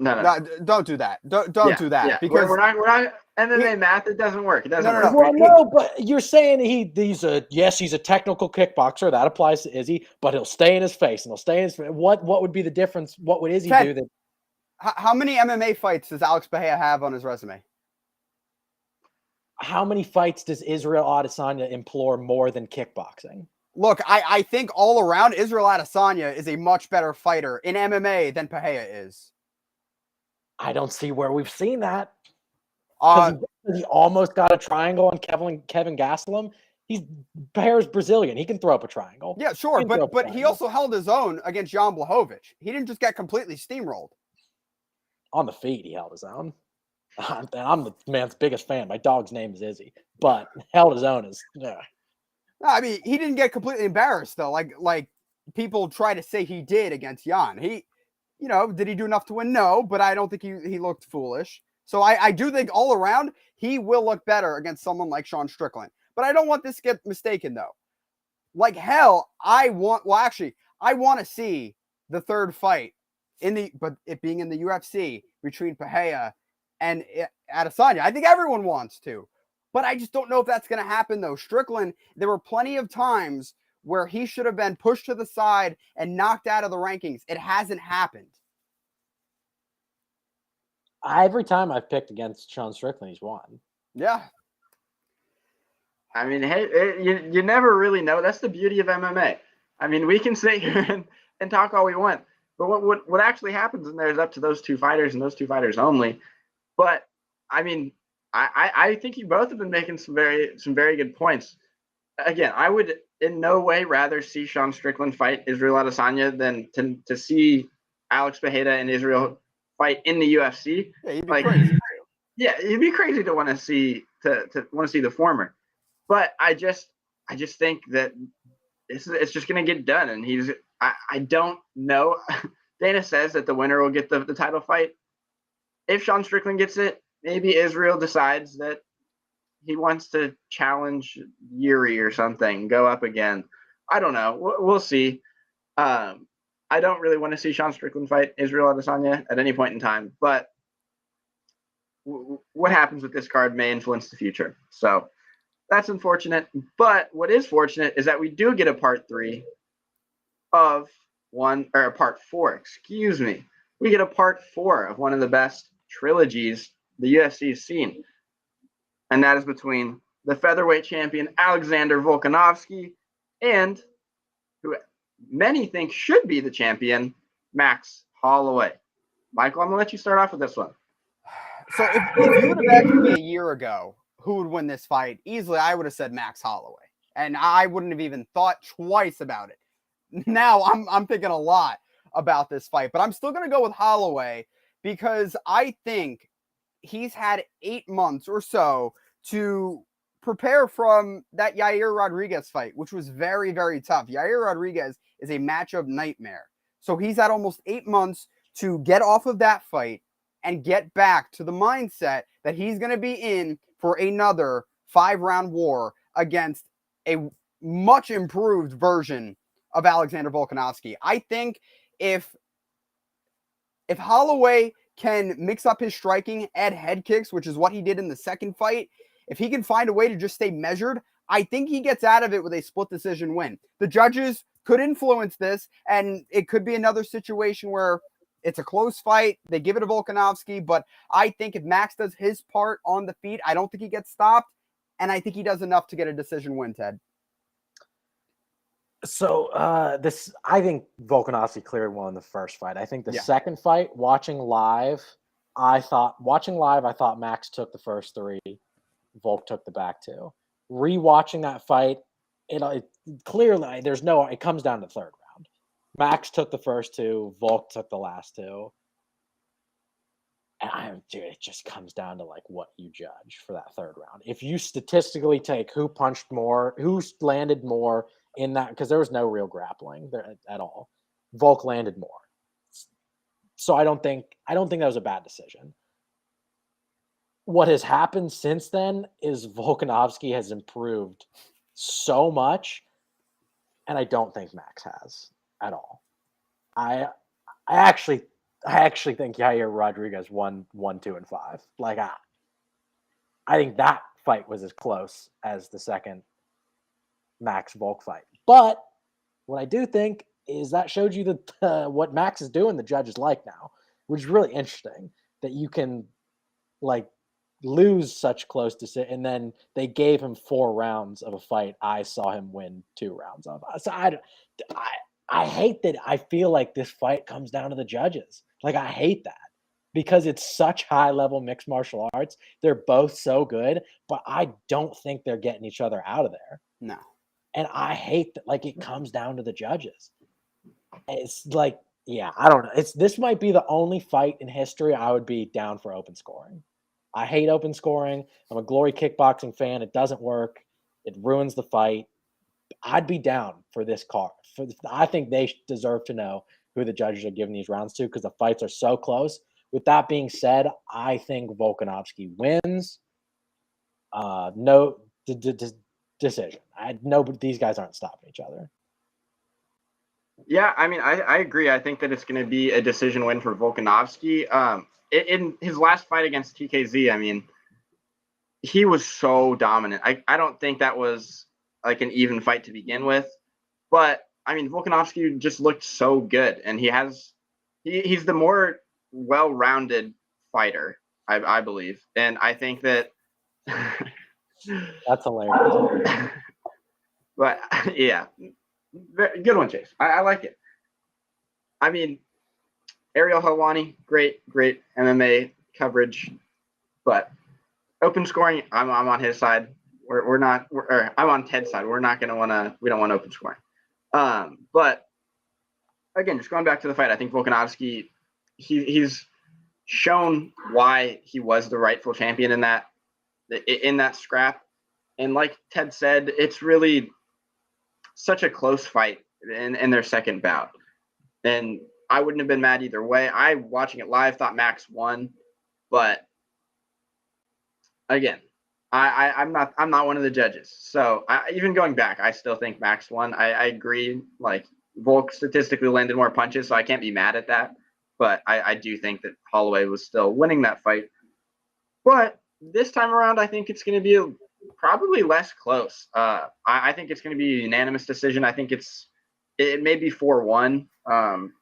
No, don't do that. Don't do that. Yeah. Because we're not MMA math. It doesn't work. It doesn't work. Well, no, but you're saying he's a technical kickboxer. That applies to Izzy, but he'll stay in his face and he'll stay in his face. What would be the difference? What would Izzy do that? How many MMA fights does Alex Pajeta have on his resume? How many fights does Israel Adesanya implore more than kickboxing? Look, I think all around Israel Adesanya is a much better fighter in MMA than Pajeta is. I don't see where we've seen that. He almost got a triangle on Kevin Gastelum. Pajeta's Brazilian. He can throw up a triangle. Yeah, sure, but he also held his own against Jan Blachowicz. He didn't just get completely steamrolled. On the feet, he held his own. And I'm the man's biggest fan. My dog's name is Izzy, but held his own is. Yeah. I mean, he didn't get completely embarrassed though, like people try to say he did against Jan. Did he do enough to win? No, but I don't think he looked foolish. So I do think all around he will look better against someone like Sean Strickland. But I don't want this to get mistaken though. Like hell, I want to see the third fight but it being in the UFC between Pajeta and Adesanya. I think everyone wants to, but I just don't know if that's going to happen though. Strickland, there were plenty of times where he should have been pushed to the side and knocked out of the rankings. It hasn't happened. Every time I've picked against Sean Strickland, he's won. Yeah. I mean, hey, you never really know. That's the beauty of MMA. I mean, we can sit here and talk all we want, but what actually happens in there is up to those two fighters and those two fighters only. But I mean, I think you both have been making some very good points. Again, I would in no way rather see Sean Strickland fight Israel Adesanya than to see Alex Pajeta and Israel fight in the UFC. Yeah, you'd be crazy. Yeah, it'd be crazy to want to see the former. But I just think that it's just going to get done, and I don't know. Dana says that the winner will get the title fight. If Sean Strickland gets it, maybe Israel decides that he wants to challenge Yuri or something, go up again. I don't know. We'll see. I don't really want to see Sean Strickland fight Israel Adesanya at any point in time, but what happens with this card may influence the future. So that's unfortunate. But what is fortunate is that we do get a part 3 of part 4, excuse me. We get a part 4 of one of the best trilogies the UFC's seen. And that is between the featherweight champion Alexander Volkanovski and who many think should be the champion, Max Holloway. Michael, I'm going to let you start off with this one. So if you would have asked me a year ago who would win this fight, easily I would have said Max Holloway. And I wouldn't have even thought twice about it. Now I'm thinking a lot about this fight, but I'm still going to go with Holloway because I think he's had 8 months or so to prepare from that Yair Rodriguez fight, which was very, very tough. Yair Rodriguez is a matchup nightmare. So he's had almost 8 months to get off of that fight and get back to the mindset that he's going to be in for another 5-round war against a much improved version of Alexander Volkanovski. I think if Holloway can mix up his striking, add head kicks, which is what he did in the second fight, if he can find a way to just stay measured, I think he gets out of it with a split decision win. The judges could influence this, and it could be another situation where it's a close fight. They give it to Volkanovski, but I think if Max does his part on the feet, I don't think he gets stopped, and I think he does enough to get a decision win, Ted. So I think Volkanovski clearly won the first fight. I think the second fight, watching live, I thought Max took the first 3, Volk took the back 2. Rewatching that fight, it clearly it comes down to the third round. Max took the first 2, Volk took the last 2. And it just comes down to like what you judge for that third round. If you statistically take who punched more, who landed more in that, because there was no real grappling there at all. Volk landed more. So I don't think that was a bad decision. What has happened since then is Volkanovski has improved so much, and I don't think Max has at all. I actually think Yair Rodriguez won 2 and 5. Like I think that fight was as close as the second Max Volk fight. But what I do think is that showed you that what Max is doing, the judges like now, which is really interesting that you can like lose such close to and then they gave him 4 rounds of a fight I saw him win 2 rounds of. So I hate that. I feel like this fight comes down to the judges. Like I hate that because it's such high level mixed martial arts. They're both so good, but I don't think they're getting each other out of there. No. And I hate that. Like it comes down to the judges. It's like, yeah, I don't know. This might be the only fight in history I would be down for open scoring. I hate open scoring. I'm a Glory kickboxing fan. It doesn't work. It ruins the fight. I'd be down for this card. I think they deserve to know who the judges are giving these rounds to because the fights are so close. With that being said, I think Volkanovski wins. No decision. I know these guys aren't stopping each other. Yeah, I mean, I agree. I think that it's going to be a decision win for Volkanovski. In his last fight against TKZ, I mean, he was so dominant. I don't think that was like an even fight to begin with. But, I mean, Volkanovski just looked so good. And he's the more well-rounded fighter, I believe. And I think that that's hilarious. But, yeah. Good one, Chase. I like it. I mean, Ariel Helwani, great MMA coverage. But Open scoring, I'm on his side. We're not. I'm on Ted's side. We're not going to want to. We don't want open scoring. But again, just going back to the fight, I think Volkanovski, he's shown why he was the rightful champion in that scrap. And like Ted said, it's really such a close fight in their second bout. And I wouldn't have been mad either way. I, watching it live, thought Max won. But again, I'm not one of the judges. So even going back, I still think Max won. I agree. Like, Volk statistically landed more punches, so I can't be mad at that. But I do think that Holloway was still winning that fight. But this time around, I think it's going to be probably less close. I think it's going to be a unanimous decision. I think it may be 4-1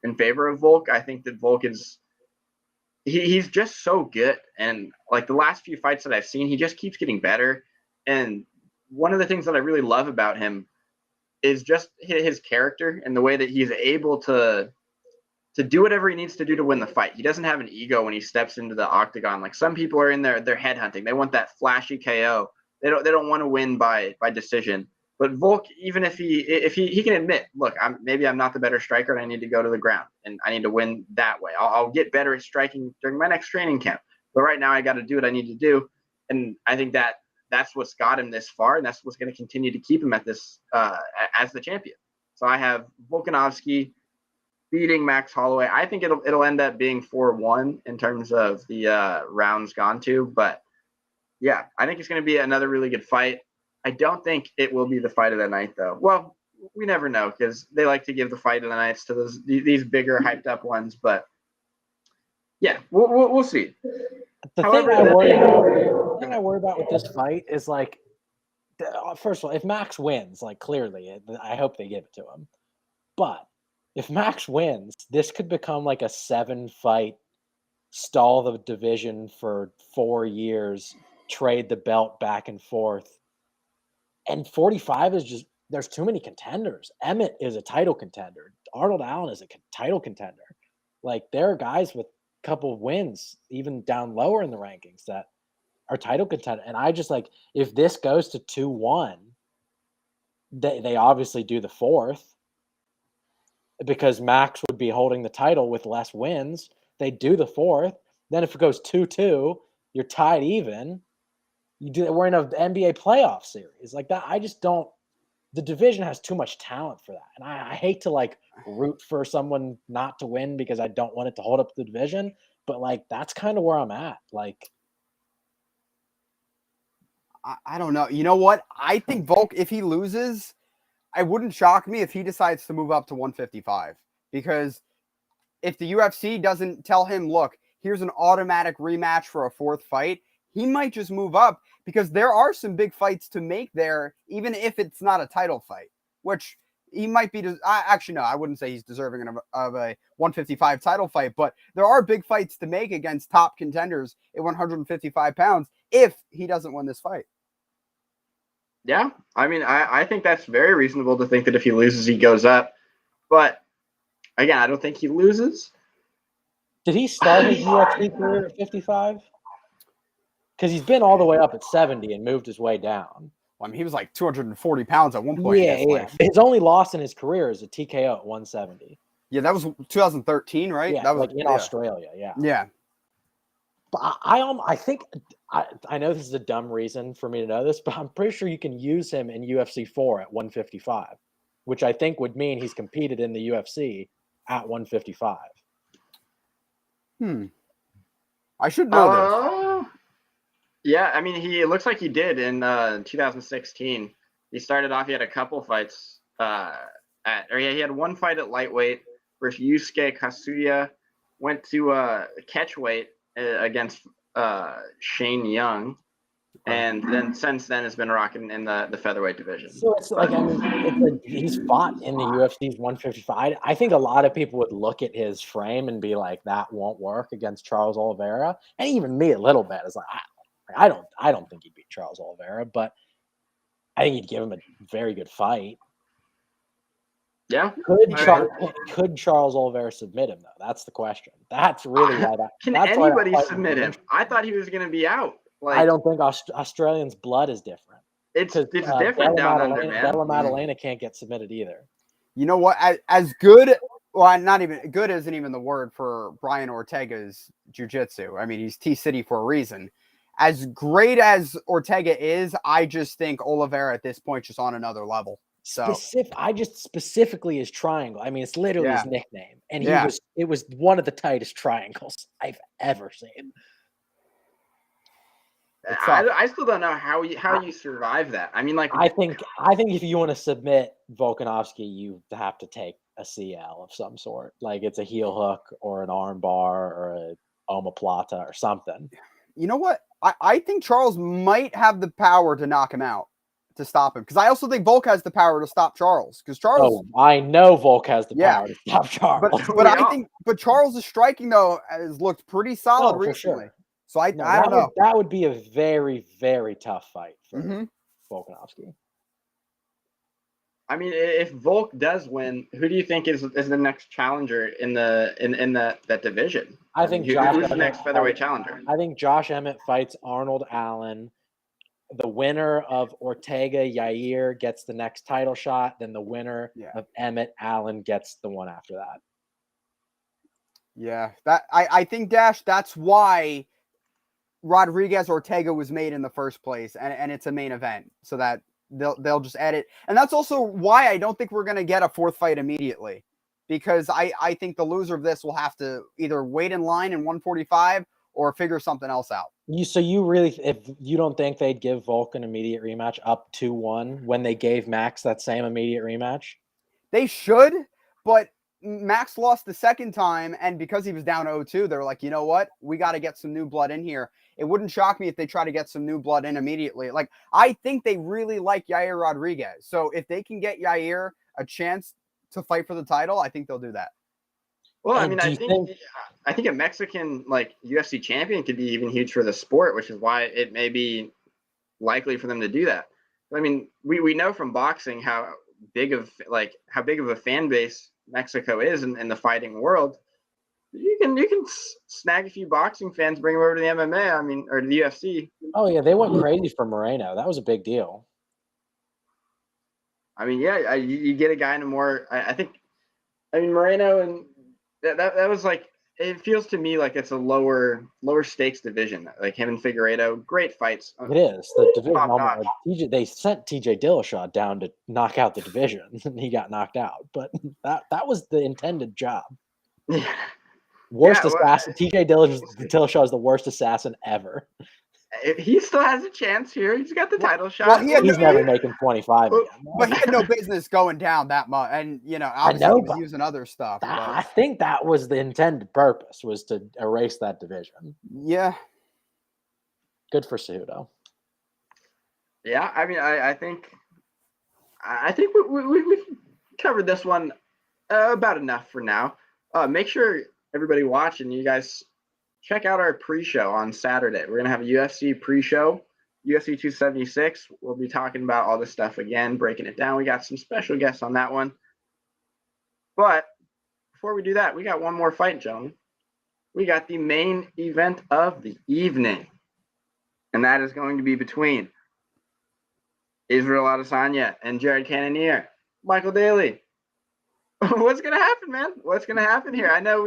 in favor of Volk. I think that Volk is he's just so good. And like the last few fights that I've seen, he just keeps getting better. And one of the things that I really love about him is just his character and the way that he's able to do whatever he needs to do to win the fight. He doesn't have an ego when he steps into the octagon. Like some people are in there, they're headhunting. They want that flashy KO. They don't want to win by decision. But Volk, even if he can admit, look, maybe I'm not the better striker and I need to go to the ground and I need to win that way. I'll get better at striking during my next training camp. But right now I got to do what I need to do. And I think that's what's got him this far, and that's what's going to continue to keep him at this as the champion. So I have Volkanovski beating Max Holloway. I think it'll end up being 4-1 in terms of the rounds gone to. But yeah, I think it's going to be another really good fight. I don't think it will be the fight of the night, though. Well, we never know because they like to give the fight of the nights to these bigger, hyped up ones. But yeah, we'll see. The thing I worry about with this fight is like, first of all, if Max wins, like clearly, I hope they give it to him. But if Max wins, this could become like a 7-fight stall the division for 4 years, trade the belt back and forth. And 45 is just, there's too many contenders. Emmett is a title contender. Arnold Allen is a title contender. Like, there are guys with a couple of wins, even down lower in the rankings, that are title contender. And I just like, if this goes to 2-1, they obviously do the fourth because Max would be holding the title with less wins. They do the fourth. Then if it goes 2-2, you're tied even. We're in an NBA playoff series like that. I just don't. The division has too much talent for that, and I hate to like root for someone not to win because I don't want it to hold up the division. But like that's kind of where I'm at. Like, I don't know. You know what? I think Volk, if he loses, it wouldn't shock me if he decides to move up to 155 because if the UFC doesn't tell him, look, here's an automatic rematch for a fourth fight, he might just move up because there are some big fights to make there, even if it's not a title fight, which he might be. Actually, no, I wouldn't say he's deserving of a 155 title fight, but there are big fights to make against top contenders at 155 pounds if he doesn't win this fight. Yeah, I mean, I think that's very reasonable to think that if he loses, he goes up. But again, I don't think he loses. Did he start his UFC career at 55? Because he's been all the way up at 70 and moved his way down. Well, I mean, he was like 240 pounds at one point. Yeah. His only loss in his career is a TKO at 170. Yeah, that was 2013, right? Yeah, that was like in Australia. Yeah. Yeah. But I think I know this is a dumb reason for me to know this, but I'm pretty sure you can use him in UFC 4 at 155, which I think would mean he's competed in the UFC at 155. I should know this. Yeah, I mean, it looks like he did in 2016. He started off, he had a couple fights he had one fight at lightweight versus Yusuke Kasuya, went to catchweight against Shane Young, and then since then has been rocking in the featherweight division. So it's like, I mean, he's fought in the UFC's 155. I think a lot of people would look at his frame and be like, that won't work against Charles Oliveira, and even me a little bit is like, I don't think he'd beat Charles Oliveira, but I think he'd give him a very good fight. Yeah. Could Charles Oliveira submit him though? That's the question. That's really why Can anybody submit him? I thought he was going to be out. Like, I don't think Australians' blood is different. it's 'Cause, different down under, man. Della Maddalena can't get submitted either. You know what? As good, well, not even good isn't even the word for Brian Ortega's jiu-jitsu. I mean, he's T-City for a reason. As great as Ortega is, I just think Oliveira at this point just on another level. So I just specifically his triangle. I mean, it's literally his nickname, and it was one of the tightest triangles I've ever seen. I still don't know how you survive that. I mean, like, I think if you want to submit Volkanovski, you have to take a CL of some sort. Like it's a heel hook or an arm bar or a omoplata or something. You know what? I think Charles might have the power to knock him out, to stop him. Because I also think Volk has the power to stop Charles. Because Charles, I know Volk has the power to stop Charles. But Charles' striking though has looked pretty solid recently. Sure. So I don't know. That would be a very, very tough fight for Volkanovski. I mean, if Volk does win, who do you think is the next challenger in that division? I think who's the next featherweight challenger? I think Josh Emmett fights Arnold Allen. The winner of Ortega Yair gets the next title shot. Then the winner of Emmett Allen gets the one after that. Yeah, I think Dash. That's why Rodriguez Ortega was made in the first place, and it's a main event, so that they'll just add it. And that's also why I don't think we're going to get a fourth fight immediately, because I think the loser of this will have to either wait in line in 145 or figure something else out. So you really, if you don't think they'd give Volk an immediate rematch up 2-1 when they gave Max that same immediate rematch? They should, but Max lost the second time, and because he was down 0-2, they're like, you know what? We got to get some new blood in here. It wouldn't shock me if they try to get some new blood in immediately. Like, I think they really like Yair Rodriguez. So if they can get Yair a chance to fight for the title, I think they'll do that. Well, I mean, I think a Mexican like UFC champion could be even huge for the sport, which is why it may be likely for them to do that. I mean, we know from boxing how big of a fan base Mexico is in the fighting world. You can snag a few boxing fans, bring them over to the MMA. I mean, or to the UFC. Oh yeah, they went crazy for Moreno. That was a big deal. I mean, yeah, you get a guy in a more. I mean, Moreno and that was like, it feels to me like it's a lower stakes division. Like him and Figueiredo, great fights. It is the division. They sent TJ Dillashaw down to knock out the division, and he got knocked out. But that was the intended job. Yeah. Worst assassin. TJ Dillashaw is the worst assassin ever. He still has a chance here. He's got the title shot. Well, he's never making 25 again. But he had no business going down that much. And, obviously he was using other stuff. I think that was the intended purpose, was to erase that division. Yeah. Good for Cejudo. Yeah, I mean, I think we've covered this one about enough for now. Make sure everybody watching, you guys check out our pre-show on Saturday. We're going to have a UFC pre-show, UFC 276. We'll be talking about all this stuff again, breaking it down. We got some special guests on that one. But before we do that, we got one more fight, gentlemen. We got the main event of the evening. And that is going to be between Israel Adesanya and Jared Cannonier. Michael Daly. What's going to happen, man? What's going to happen here? I know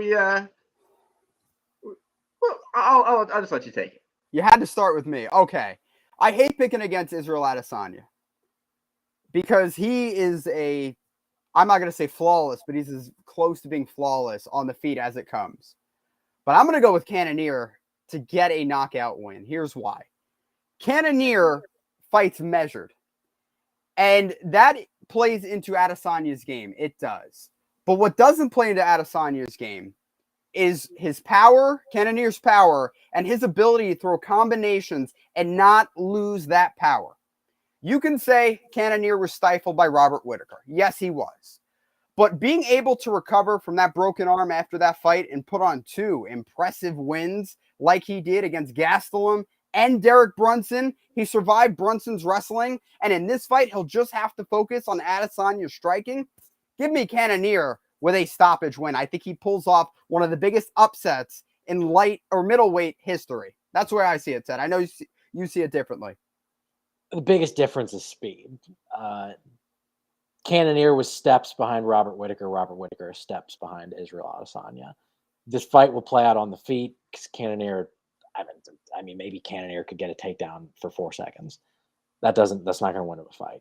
well, I'll just let you take it. You had to start with me. Okay. I hate picking against Israel Adesanya because he is I'm not going to say flawless, but he's as close to being flawless on the feet as it comes. But I'm going to go with Cannonier to get a knockout win. Here's why. Cannonier fights measured, and that plays into Adesanya's game. It does. But what doesn't play into Adesanya's game is his power, Cannonier's power, and his ability to throw combinations and not lose that power. You can say Cannonier was stifled by Robert Whittaker. Yes, he was. But being able to recover from that broken arm after that fight and put on 2 impressive wins like he did against Gastelum and Derek Brunson, he survived Brunson's wrestling, and in this fight, he'll just have to focus on Adesanya's striking. Give me Cannonier with a stoppage win. I think he pulls off one of the biggest upsets in light or middleweight history. That's where I see it, Ted. I know you see it differently? The biggest difference is speed. Cannonier was steps behind Robert Whittaker. Robert Whittaker is steps behind Israel Adesanya. This fight will play out on the feet because Cannonier, I mean, maybe Cannonier could get a takedown for 4 seconds. That's not going to win him a fight.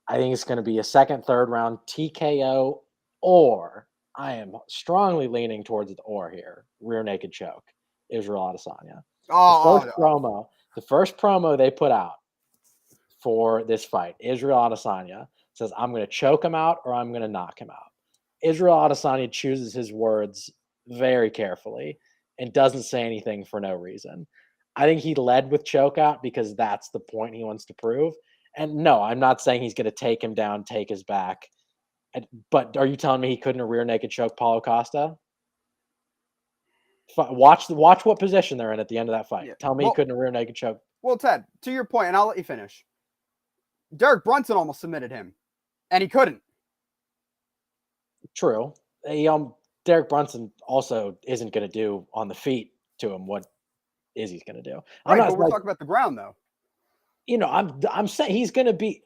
I think it's going to be a second, third round TKO, or I am strongly leaning towards the or here. Rear naked choke. Israel Adesanya. The first promo they put out for this fight, Israel Adesanya says, I'm going to choke him out or I'm going to knock him out. Israel Adesanya chooses his words very carefully and doesn't say anything for no reason. I think he led with choke out because that's the point he wants to prove. And no, I'm not saying he's going to take him down, take his back. But are you telling me he couldn't have rear naked choke Paulo Costa? Watch what position they're in at the end of that fight. Yeah. Tell me he couldn't have rear naked choke. Well, Ted, to your point, and I'll let you finish. Derek Brunson almost submitted him, and he couldn't. True. Derek Brunson also isn't going to do on the feet to him what Izzy's going to do. Right, but we're talking about the ground, though. You know, I'm saying he's going to be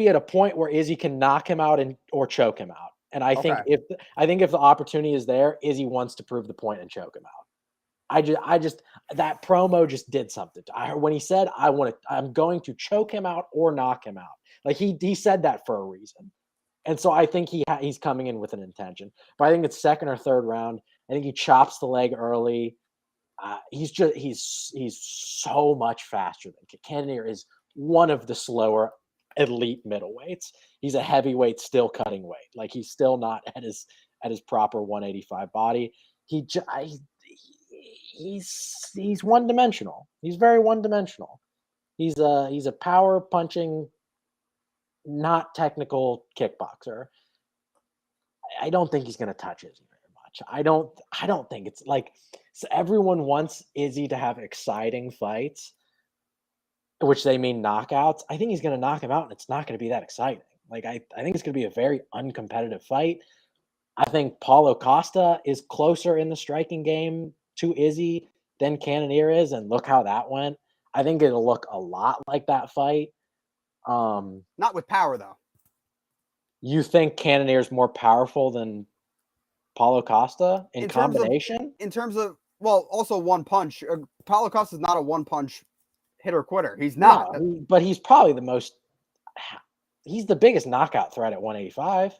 at a point where Izzy can knock him out or choke him out. And I think if the opportunity is there, Izzy wants to prove the point and choke him out. I just that promo just did something. When he said I'm going to choke him out or knock him out. Like he said that for a reason. And so I think he's coming in with an intention. But I think it's second or third round. I think he chops the leg early. He's so much faster than Cannonier is one of the slower elite middleweights. He's a heavyweight still cutting weight. Like he's still not at his proper 185 body. He's one-dimensional. He's very one-dimensional. He's a power punching, not technical kickboxer. I don't think he's going to touch Izzy very much. I don't think it's like so everyone wants Izzy to have exciting fights, which they mean knockouts. I think he's going to knock him out, and it's not going to be that exciting. Like I think it's going to be a very uncompetitive fight. I think Paulo Costa is closer in the striking game to Izzy than Cannonier is, and look how that went. I think it'll look a lot like that fight. Not with power, though. You think Cannonier's more powerful than Paulo Costa in combination? In terms of, well, also one punch. Paulo Costa's not a one-punch hitter quitter. He's not. No, but he's probably he's the biggest knockout threat at 185.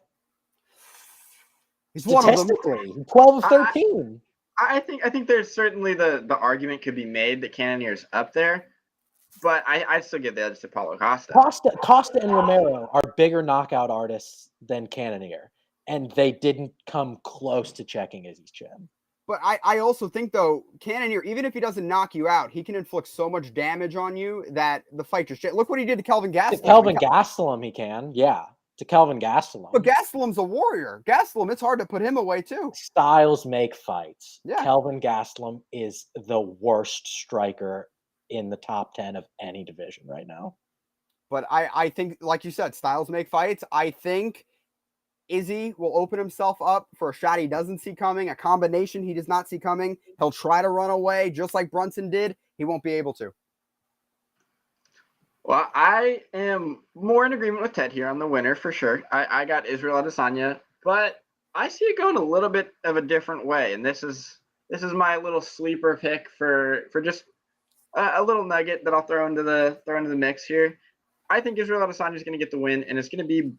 He's one of them. 12 of 13. I think there's certainly the argument could be made that Cannonier's up there, but I still give the edge to Paulo Costa. Costa and Romero are bigger knockout artists than Cannonier, and they didn't come close to checking Izzy's chin. But I also think, though, Cannonier, even if he doesn't knock you out, he can inflict so much damage on you that the fight just... Look what he did to Kelvin Gastelum. To Kelvin Gastelum, he can, yeah. To Kelvin Gastelum. But Gastelum's a warrior. Gastelum, it's hard to put him away, too. Styles make fights. Yeah. Kelvin Gastelum is the worst striker in the top 10 of any division right now. But I think, like you said, styles make fights. I think Izzy will open himself up for a shot he doesn't see coming, a combination he does not see coming. He'll try to run away just like Brunson did. He won't be able to. Well, I am more in agreement with Ted here on the winner for sure. I got Israel Adesanya, but I see it going a little bit of a different way. And this is my little sleeper pick for just a little nugget that I'll throw into the mix here. I think Israel Adesanya is going to get the win, and it's going to be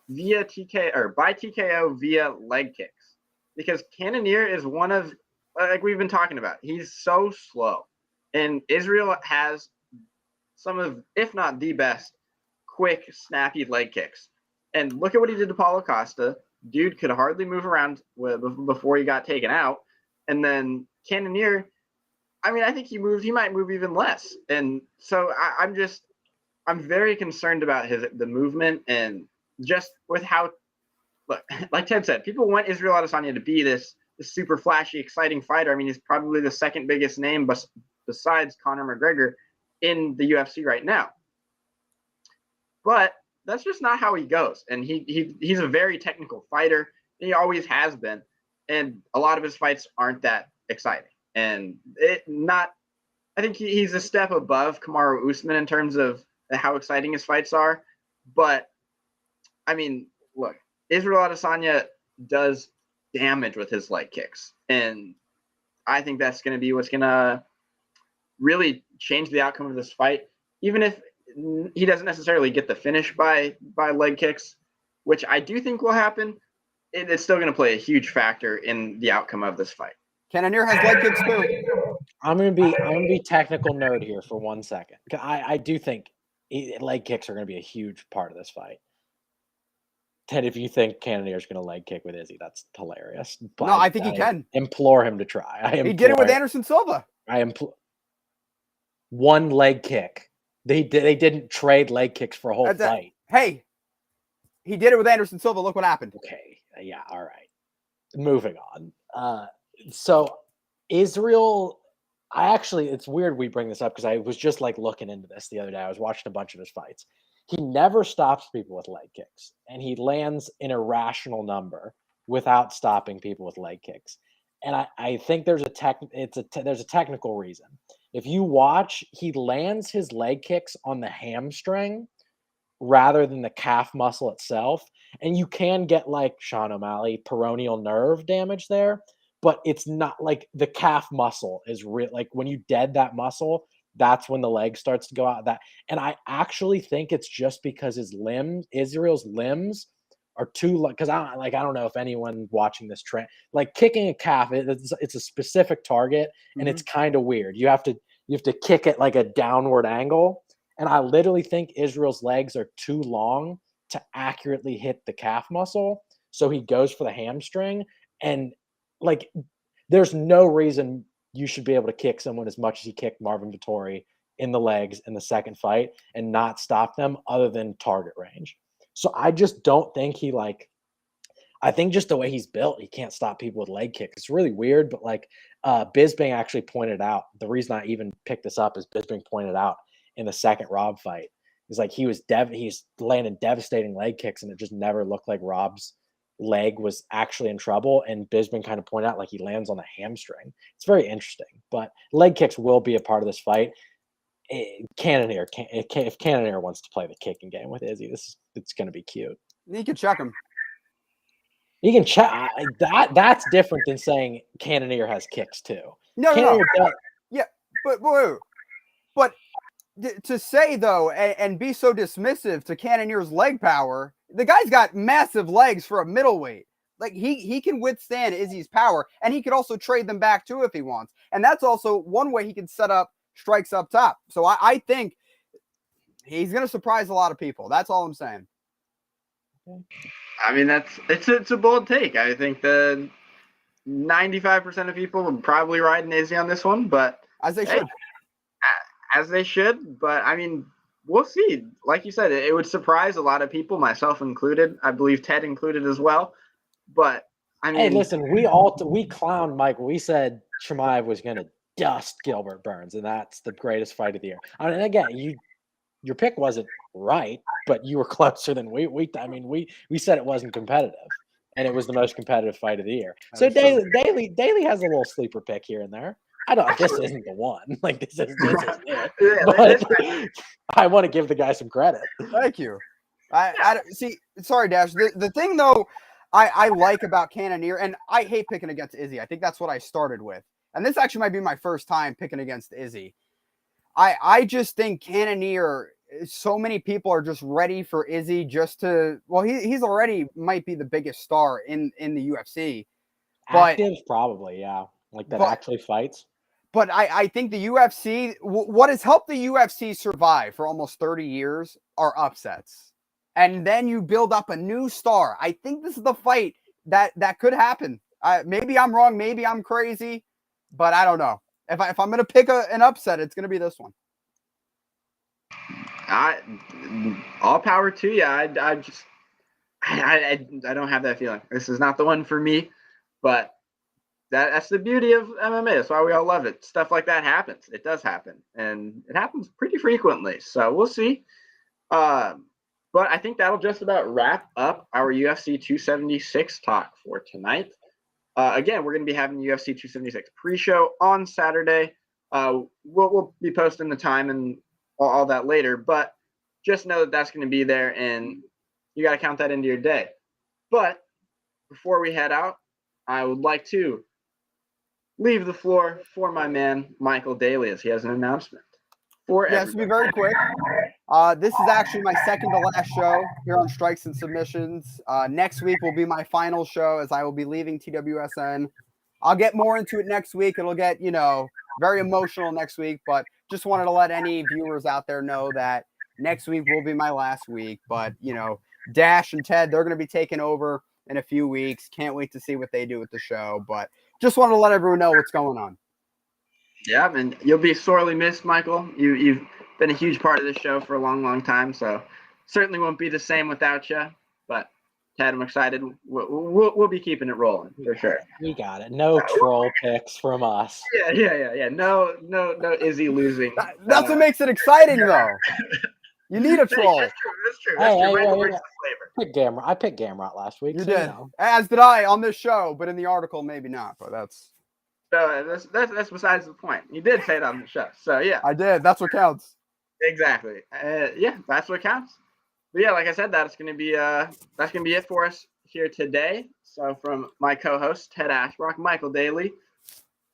via TKO or by TKO via leg kicks, because Cannonier is one of, like we've been talking about, he's so slow, and Israel has some of, if not the best, quick, snappy leg kicks. And look at what he did to Paulo Costa. Dude could hardly move around before he got taken out. And then Cannonier, I mean, I think he might move even less. And so I'm very concerned about the movement, and just with how, look, like Ted said, people want Israel Adesanya to be this super flashy, exciting fighter. I mean, he's probably the second biggest name besides Conor McGregor in the UFC right now. But that's just not how he goes. And he's a very technical fighter. And he always has been. And a lot of his fights aren't that exciting. And I think he's a step above Kamaru Usman in terms of how exciting his fights are. But I mean, look, Israel Adesanya does damage with his leg kicks, and I think that's going to be what's going to really change the outcome of this fight. Even if he doesn't necessarily get the finish by leg kicks, which I do think will happen, it's still going to play a huge factor in the outcome of this fight. Cannonier has leg kicks too. I'm gonna be technical nerd here for 1 second. I do think leg kicks are gonna be a huge part of this fight. Ted, if you think Cannonier's gonna leg kick with Izzy, that's hilarious. But No, I think he can. Implore him to try. He did it with Anderson Silva. One leg kick. They didn't trade leg kicks for a whole fight. Hey, he did it with Anderson Silva. Look what happened. Okay, yeah, all right. Moving on. So Israel, it's weird we bring this up because I was just like looking into this the other day. I was watching a bunch of his fights. He never stops people with leg kicks, and he lands an irrational number without stopping people with leg kicks. And I think there's a technical reason. If you watch, he lands his leg kicks on the hamstring rather than the calf muscle itself, and you can get, like Sean O'Malley, peroneal nerve damage there. But it's not like the calf muscle is real. Like when you dead that muscle, that's when the leg starts to go out. And I actually think it's just because Israel's limbs are too, because I don't know if anyone watching this trend, like kicking a calf, it's a specific target, and it's kind of weird. You have to kick it like a downward angle, and I literally think Israel's legs are too long to accurately hit the calf muscle, so he goes for the hamstring. And like, there's no reason you should be able to kick someone as much as he kicked Marvin Vettori in the legs in the second fight and not stop them other than target range. So I just don't think I think just the way he's built, he can't stop people with leg kicks. It's really weird, but like Bisping actually pointed out, the reason I even picked this up is Bisping pointed out in the second Rob fight. He's like, he's landing devastating leg kicks, and it just never looked like Rob's leg was actually in trouble. And Bisping kind of pointed out, like, he lands on the hamstring. It's very interesting, but leg kicks will be a part of this fight. If Cannonier wants to play the kicking game with Izzy, it's going to be cute. You can check him. You can check that's different than saying Cannonier has kicks too. No. Yeah, but to say though, and be so dismissive to Cannonier's leg power, the guy's got massive legs for a middleweight. Like he can withstand Izzy's power, and he could also trade them back too if he wants. And that's also one way he can set up strikes up top. So I think he's going to surprise a lot of people. That's all I'm saying. I mean, it's a bold take. I think the 95% of people would probably ride Izzy on this one, but as they should. As they should. But I mean, we'll see. Like you said, it would surprise a lot of people, myself included. I believe Ted included as well. But I mean, hey, listen, we clowned Michael. We said Chimaev was going to dust Gilbert Burns, and that's the greatest fight of the year. And again, your pick wasn't right, but you were closer than we said it wasn't competitive, and it was the most competitive fight of the year. So Daly has a little sleeper pick here and there. This isn't the one. Like this isn't it. But I want to give the guy some credit. Thank you. I see. Sorry, Dash. The thing though, I like about Cannonier, and I hate picking against Izzy. I think that's what I started with. And this actually might be my first time picking against Izzy. I just think Cannonier, so many people are just ready for Izzy he's already might be the biggest star in the UFC. Active, probably, yeah. Like that actually fights. But I think the UFC, what has helped the UFC survive for almost 30 years are upsets. And then you build up a new star. I think this is the fight that could happen. Maybe I'm wrong. Maybe I'm crazy. But I don't know. If I'm going to pick an upset, it's going to be this one. All power to you. I don't have that feeling. This is not the one for me. But that's the beauty of MMA. That's why we all love it. Stuff like that happens. It does happen. And it happens pretty frequently. So we'll see. But I think that'll just about wrap up our UFC 276 talk for tonight. Again, we're going to be having the UFC 276 pre-show on Saturday. We'll be posting the time and all that later, but just know that that's going to be there, and you got to count that into your day. But before we head out, I would like to leave the floor for my man Michael Daly, as he has an announcement for Yes, to be very quick. This is actually my second to last show here on Strikes and Submissions. Next week will be my final show, as I will be leaving TWSN. I'll get more into it next week. It'll get, very emotional next week, but just wanted to let any viewers out there know that next week will be my last week. But, Dash and Ted, they're going to be taking over in a few weeks. Can't wait to see what they do with the show, but just wanted to let everyone know what's going on. Yeah, and you'll be sorely missed, Michael. You've been a huge part of this show for a long, long time, so certainly won't be the same without you. But Ted, I'm excited. We'll be keeping it rolling for sure. We got it. No troll picks from us. Yeah. No Izzy losing. That's what makes it exciting, though. You need a troll. That's true. Hey, Brings the flavor. I picked Gamrot last week. You so, did, as did I on this show, but in the article maybe not. But that's besides the point. You did say it on the show, so yeah. I did. That's what counts. Exactly. Yeah, that's what counts. But yeah, like I said, that's gonna be it for us here today. So from my co-host Ted Ashbrook, Michael Daly,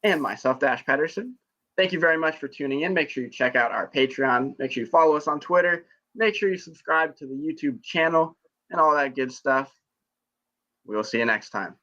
and myself, Dash Pederson, thank you very much for tuning in. Make sure you check out our Patreon. Make sure you follow us on Twitter. Make sure you subscribe to the YouTube channel and all that good stuff. We will see you next time.